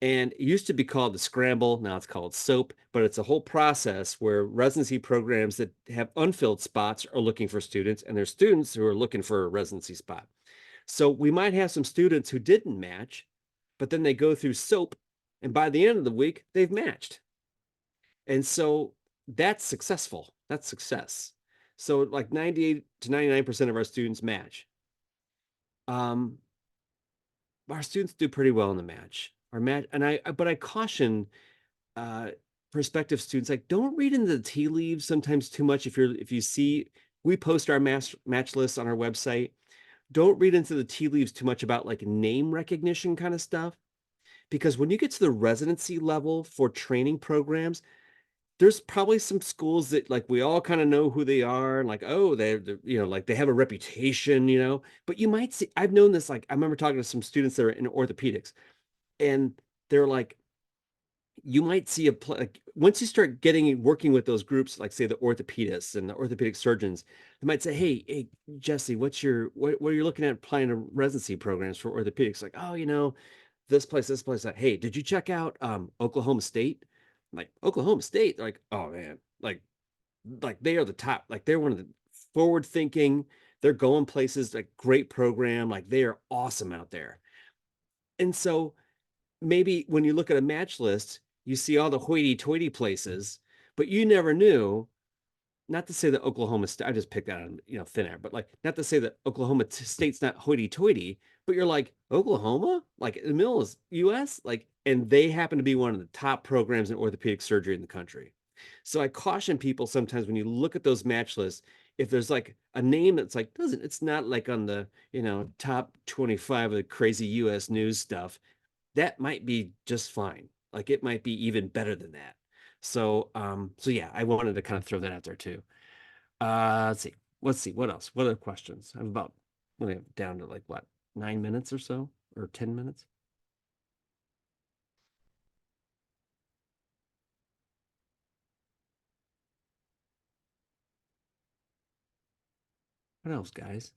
[SPEAKER 2] And it used to be called the scramble. Now it's called SOAP, but it's a whole process where residency programs that have unfilled spots are looking for students, and there's students who are looking for a residency spot. So we might have some students who didn't match, but then they go through SOAP, and by the end of the week, they've matched. And so that's successful. That's success. So like 98 to 99% of our students match. Our students do pretty well in the match. Our match, but I caution prospective students, like, don't read into the tea leaves sometimes too much. If you see, we post our match lists on our website. Don't read into the tea leaves too much about like name recognition kind of stuff, because when you get to the residency level for training programs, there's probably some schools that like we all kind of know who they are, and like, oh, they're like they have a reputation, but you might see, I've known this, like I remember talking to some students that are in orthopedics, and they're like, you might see like once you start working with those groups, like say the orthopedists and the orthopedic surgeons, they might say, hey, Jesse, what are you looking at applying to residency programs for orthopedics? Like, oh, this place, hey, did you check out Oklahoma State? I'm like, Oklahoma State? They're like, oh man, like they are the top, like they're one of the forward thinking, they're going places, like great program, like they are awesome out there. And so maybe when you look at a match list, you see all the hoity-toity places, but you never knew. Not to say that Oklahoma State, I just picked that on thin air, but like not to say that Oklahoma State's not hoity-toity, but you're like, Oklahoma, like in the middle of U.S., like, and they happen to be one of the top programs in orthopedic surgery in the country. So I caution people sometimes when you look at those match lists, if there's like a name that's like it's not like on the top 25 of the crazy U.S. news stuff, that might be just fine. Like it might be even better than that. So yeah, I wanted to kind of throw that out there too. Let's see. What else? What other questions? I'm about down to like what, 9 minutes or so, or 10 minutes. What else, guys?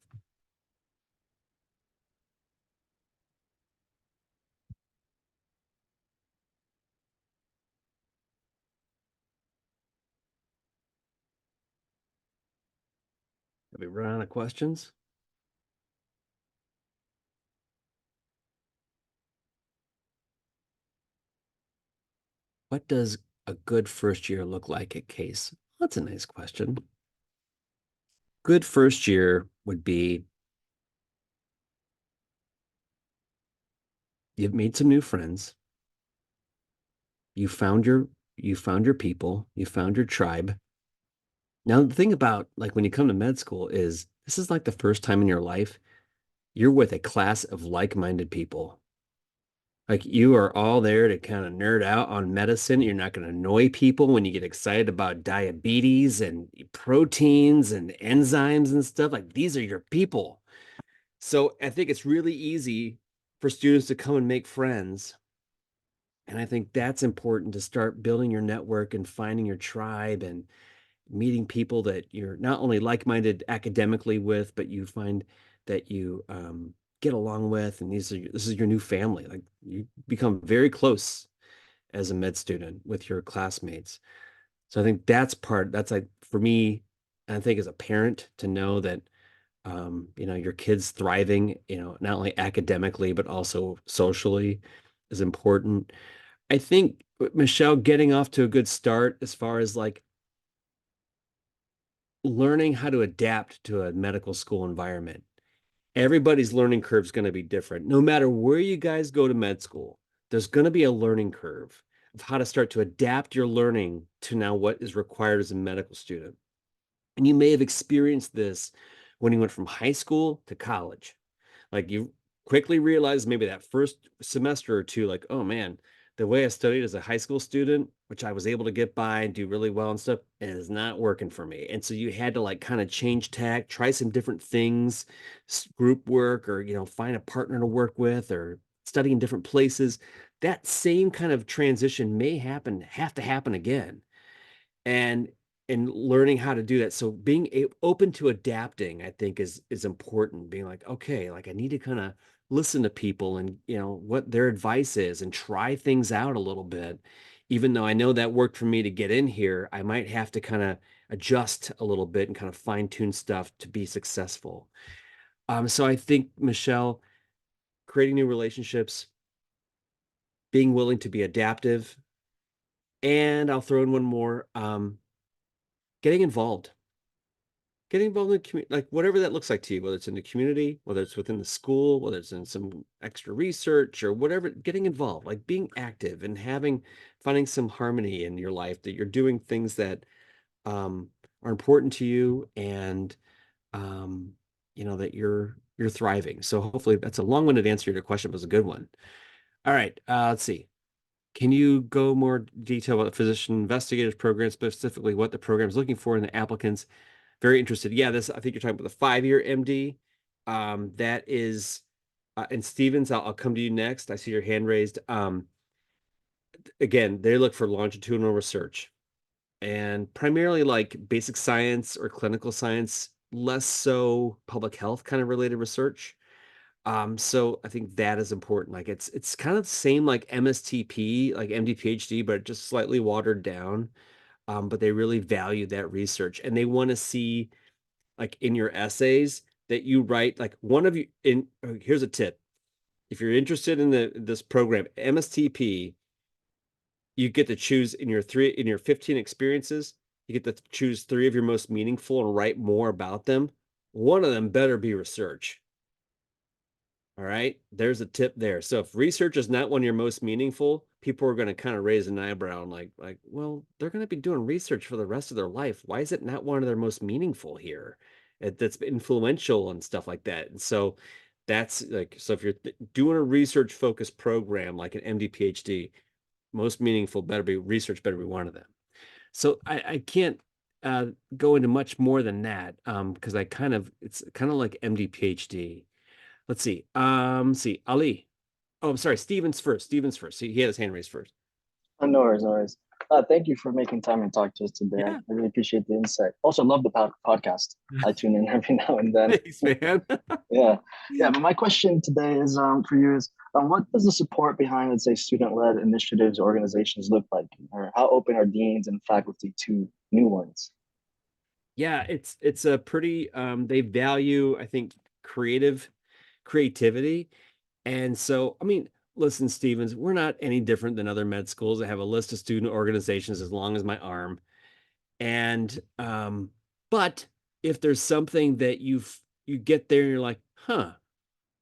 [SPEAKER 2] Have we run out of questions? What does a good first year look like at Case? That's a nice question. Good first year would be you've made some new friends. You found your people, you found your tribe. Now, the thing about like when you come to med school is this is like the first time in your life you're with a class of like-minded people. Like you are all there to kind of nerd out on medicine. You're not going to annoy people when you get excited about diabetes and proteins and enzymes and stuff. Like these are your people. So I think it's really easy for students to come and make friends. And I think that's important to start building your network and finding your tribe and meeting people that you're not only like-minded academically with, but you find that you get along with, and this is your new family. Like you become very close as a med student with your classmates. So I think that's like for me, and I think as a parent to know that your kid's thriving, not only academically but also socially is important. I think Michelle getting off to a good start as far as like learning how to adapt to a medical school environment. Everybody's learning curve is going to be different. No matter where you guys go to med school, there's going to be a learning curve of how to start to adapt your learning to now what is required as a medical student. And you may have experienced this when you went from high school to college. Like you quickly realize maybe that first semester or two, like, oh man, the way I studied as a high school student, which I was able to get by and do really well and stuff, is not working for me. And so you had to like kind of change tack, try some different things, group work, or find a partner to work with, or study in different places. That same kind of transition may have to happen again. And learning how to do that. So being open to adapting, I think is important. Being like, okay, like I need to kind of listen to people and, what their advice is and try things out a little bit. Even though I know that worked for me to get in here, I might have to kind of adjust a little bit and kind of fine tune stuff to be successful. So I think, Michelle, creating new relationships, being willing to be adaptive, and I'll throw in one more, getting involved. Getting involved in the community, like whatever that looks like to you, whether it's in the community, whether it's within the school, whether it's in some extra research or whatever, getting involved, like being active and finding some harmony in your life, that you're doing things that are important to you, and that you're thriving. So hopefully that's a long-winded answer to your question, but it's a good one. All right, let's see. Can you go more detail about the physician investigators program, specifically what the program is looking for in the applicants? Very interested. Yeah, I think you're talking about the 5-year MD. That is, and Stevens, I'll come to you next. I see your hand raised. Again, they look for longitudinal research and primarily like basic science or clinical science, less so public health kind of related research. So I think that is important. Like it's kind of the same like MSTP, like MD PhD, but just slightly watered down. But they really value that research, and they want to see, like in your essays, that you write like one of you in. Here's a tip: if you're interested in this program, MSTP, you get to choose in your 15 experiences, you get to choose 3 of your most meaningful and write more about them. One of them better be research. All right, there's a tip there. So if research is not one of your most meaningful, people are going to kind of raise an eyebrow and like, well, they're going to be doing research for the rest of their life. Why is it not one of their most meaningful here? That's influential and stuff like that. And so that's like, so if you're doing a research focused program like an MD PhD, most meaningful better be research, better be one of them. So I can't go into much more than that because it's kind of like MD PhD. Let's see. See, Ali. Oh, I'm sorry. Stevens first. Stevens first. He had his hand raised first.
[SPEAKER 5] No worries, no worries. Thank you for making time and talk to us today.
[SPEAKER 2] Yeah.
[SPEAKER 5] I really appreciate the insight. Also, love the podcast. I tune in every now and then.
[SPEAKER 2] Thanks, man.
[SPEAKER 5] Yeah. But my question today is for you is what does the support behind, let's say, student-led initiatives or organizations look like, or how open are deans and faculty to new ones?
[SPEAKER 2] Yeah, it's a pretty they value, I think, creativity. And so, I mean, listen, Stevens, we're not any different than other med schools that have a list of student organizations as long as my arm. And but if there's something that you get there and you're like, huh,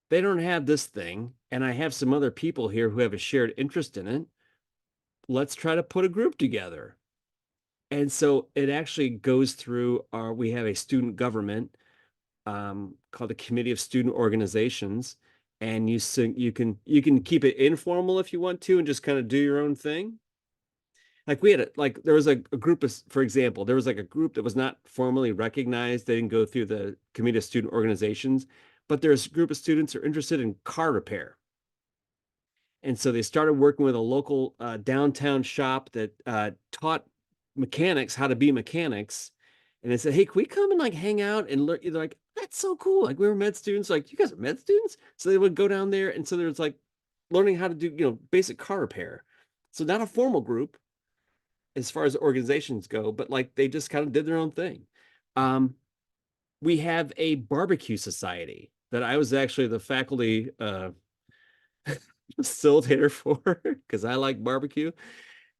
[SPEAKER 2] they don't have this thing, and I have some other people here who have a shared interest in it, let's try to put a group together. And so it actually goes through we have a student government called the Committee of Student Organizations, and you can keep it informal if you want to and just kind of do your own thing. Like there was a group of, for example, there was like a group that was not formally recognized. They didn't go through the Committee of Student Organizations, but there's a group of students who are interested in car repair. And so they started working with a local downtown shop that taught mechanics how to be mechanics. And they said, hey, can we come and like hang out and learn? They're like, that's so cool. Like we were med students. Like, you guys are med students? So they would go down there. And so there's like learning how to do, basic car repair. So not a formal group as far as organizations go, but like they just kind of did their own thing. We have a barbecue society that I was actually the faculty facilitator for because I like barbecue.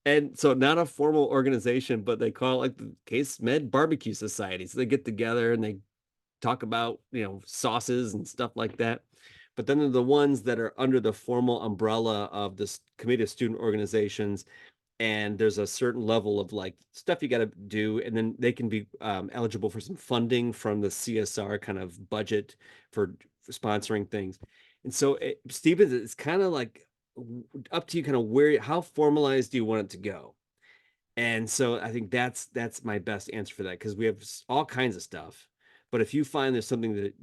[SPEAKER 2] And so not a formal organization, but they call it like the Case Med Barbecue Society. So they get together and they talk about, sauces and stuff like that. But then they're the ones that are under the formal umbrella of this Committee of Student Organizations. And there's a certain level of like stuff you got to do. And then they can be eligible for some funding from the CSR kind of budget for sponsoring things. And so, Stevens, it's kind of like up to you, kind of how formalized do you want it to go? And so I think that's my best answer for that, because we have all kinds of stuff. But if you find there's something that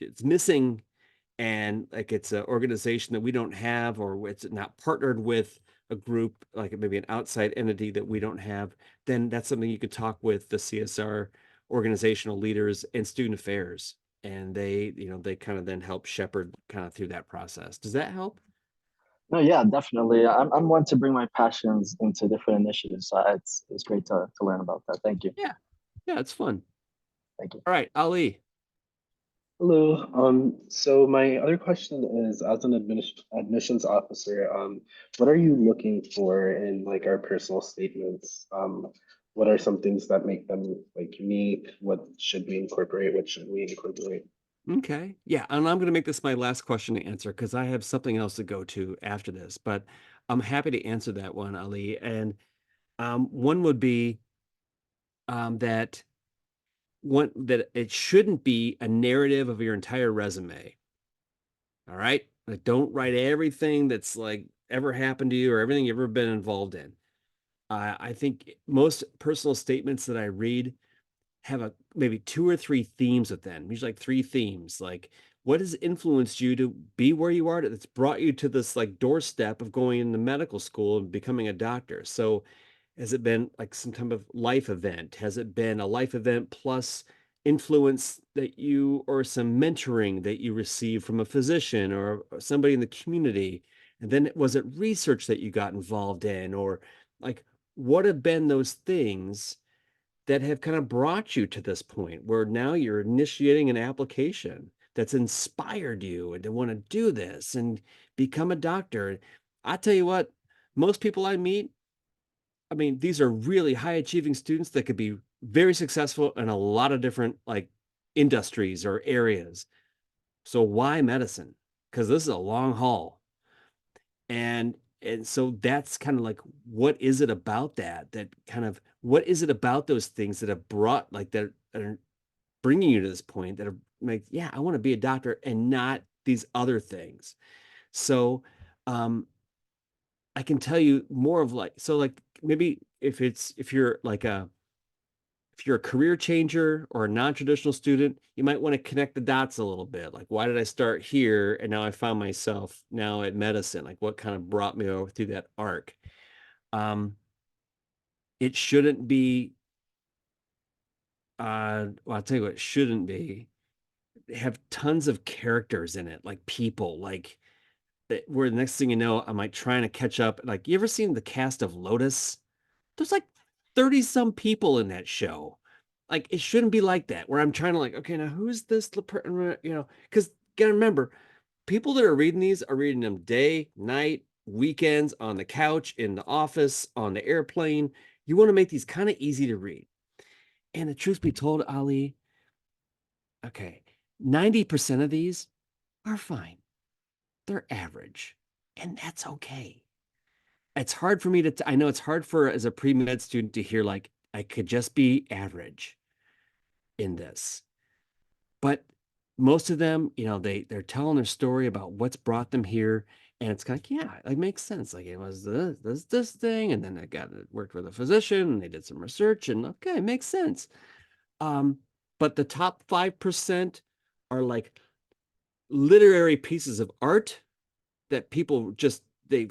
[SPEAKER 2] it's missing, and like it's an organization that we don't have, or it's not partnered with a group, like maybe an outside entity that we don't have, then that's something you could talk with the CSR organizational leaders and student affairs and they kind of then help shepherd kind of through that process. Does that help?
[SPEAKER 5] No, yeah, definitely. I'm one to bring my passions into different initiatives. So it's great to learn about that. Thank you.
[SPEAKER 2] Yeah. Yeah, it's fun.
[SPEAKER 5] Thank you.
[SPEAKER 2] All right, Ali.
[SPEAKER 3] Hello. So my other question is, as an admissions officer, what are you looking for in like our personal statements? What are some things that make them like unique? What should we incorporate? What should we incorporate?
[SPEAKER 2] Okay. Yeah, and I'm going to make this my last question to answer because I have something else to go to after this, but I'm happy to answer that one, Ali. And one would be that it shouldn't be a narrative of your entire resume. All right. Like, don't write everything that's like ever happened to you or everything you've ever been involved in. I think most personal statements that I read have maybe two or three themes with them. Usually like three themes. Like, what has influenced you to be where you are? That's brought you to this like doorstep of going into medical school and becoming a doctor. So has it been like some type of life event? Has it been a life event plus influence that you or some mentoring that you received from a physician or somebody in the community? And then was it research that you got involved in? Or like, what have been those things that have kind of brought you to this point where now you're initiating an application that's inspired you and to want to do this and become a doctor? I tell you what, most people I meet, I mean, these are really high achieving students that could be very successful in a lot of different like industries or areas. So why medicine? Because this is a long haul. And so that's kind of like, what is it about that kind of, what is it about those things that have brought like that are bringing you to this point that are like, yeah, I want to be a doctor and not these other things. So um I can tell you more of like, so like maybe if you're like if you're a career changer or a non-traditional student, you might want to connect the dots a little bit. Like, why did I start here and now I found myself now at medicine? Like, what kind of brought me over through that arc? Um, it shouldn't be. Well, I'll tell you what it shouldn't be. Have tons of characters in it, like people, like where the next thing you know, I'm like trying to catch up. Like, you ever seen the cast of Lotus? There's like 30 some people in that show. Like, it shouldn't be like that, where I'm trying to like, okay, now who's this, because gotta remember, people that are reading these are reading them day, night, weekends, on the couch, in the office, on the airplane. You want to make these kind of easy to read. And the truth be told, Ali, okay, 90% of these are fine. They're average, and that's okay. It's hard for me I know it's hard for as a pre-med student to hear like I could just be average in this. But most of them, they're telling their story about what's brought them here. And it's kind of, yeah, it makes sense. Like, it was this thing, and then I worked with a physician and they did some research, and okay, it makes sense. Um, but the top 5% are like literary pieces of art that people just they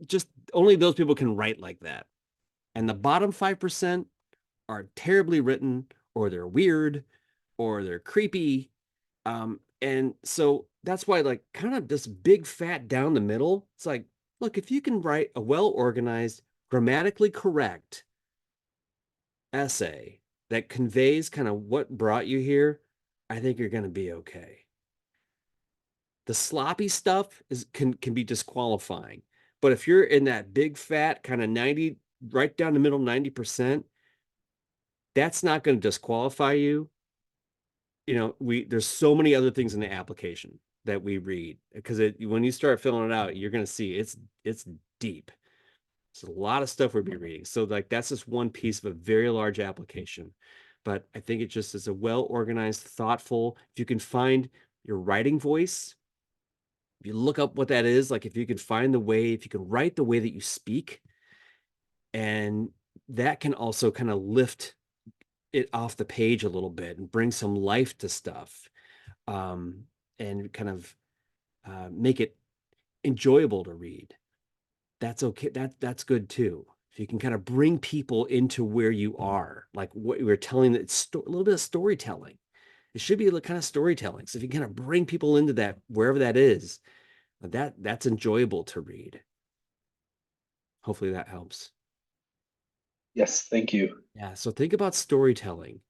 [SPEAKER 2] just only those people can write like that. And the bottom 5% are terribly written, or they're weird, or they're creepy. And so that's why, like, kind of this big fat down the middle, it's like, look, if you can write a well organized, grammatically correct essay that conveys kind of what brought you here, I think you're going to be okay. The sloppy stuff can be disqualifying. But if you're in that big fat kind of 90, right down the middle, 90%, that's not going to disqualify you. There's so many other things in the application that we read, because when you start filling it out, you're going to see it's deep. It's a lot of stuff we'll be reading. So like, that's just one piece of a very large application. But I think it just is a well organized, thoughtful, if you can find your writing voice, if you look up what that is, like if you can find the way, if you can write the way that you speak, and that can also kind of lift it off the page a little bit and bring some life to stuff, and kind of make it enjoyable to read. That's okay. That's good too. If you can kind of bring people into where you are, like what we were telling, it's a little bit of storytelling. It should be a kind of storytelling. So if you kind of bring people into that, wherever that is, that's enjoyable to read. Hopefully that helps.
[SPEAKER 3] Yes, thank you.
[SPEAKER 2] Yeah. So think about storytelling.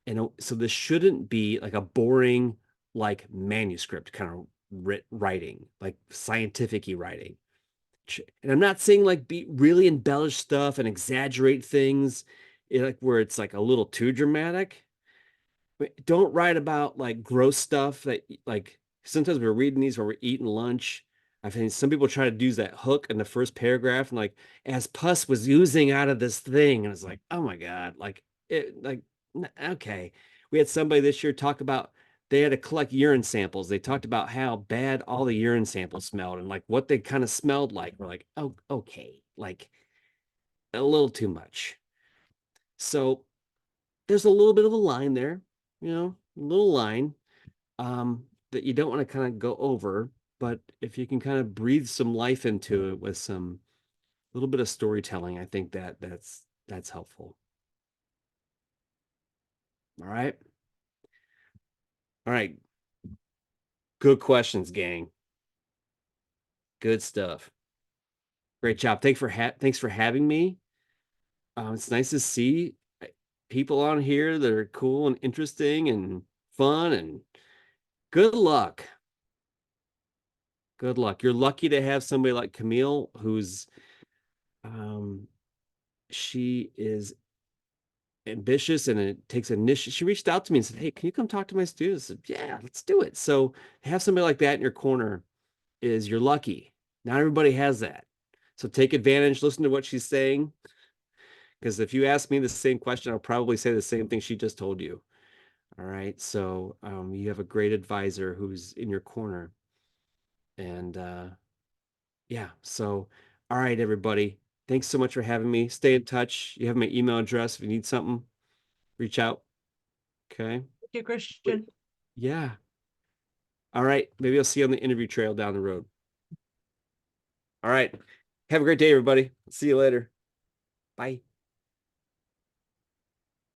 [SPEAKER 2] And so this shouldn't be like a boring, like manuscript kind of writing, like scientific-y writing. And I'm not saying like be really embellish stuff and exaggerate things, like where it's like a little too dramatic. But don't write about like gross stuff that like sometimes we're reading these when we're eating lunch. I think some people try to do that hook in the first paragraph and like as pus was oozing out of this thing, and it's like, oh my God, like it like okay. We had somebody this year talk about they had to collect urine samples. They talked about how bad all the urine samples smelled and like what they kind of smelled like. We're like, oh, okay, like a little too much. So there's a little bit of a line there, a little line that you don't want to kind of go over, but if you can kind of breathe some life into it with some little bit of storytelling, I think that's helpful. All right. All right. Good questions, gang. Good stuff. Great job. Thanks for having me. It's nice to see people on here that are cool and interesting and fun, and good luck. Good luck. You're lucky to have somebody like Camille, who's she is ambitious and it takes initiative. She reached out to me and said, "Hey, can you come talk to my students?" I said, "Yeah, let's do it." So have somebody like that in your corner is you're lucky. Not everybody has that. So take advantage, listen to what she's saying. Because if you ask me the same question, I'll probably say the same thing she just told you. All right. So you have a great advisor who's in your corner. And yeah. So, all right, everybody. Thanks so much for having me. Stay in touch. You have my email address. If you need something, reach out. Okay.
[SPEAKER 1] Thank you, Christian.
[SPEAKER 2] Yeah. All right. Maybe I'll see you on the interview trail down the road. All right. Have a great day, everybody. See you later. Bye.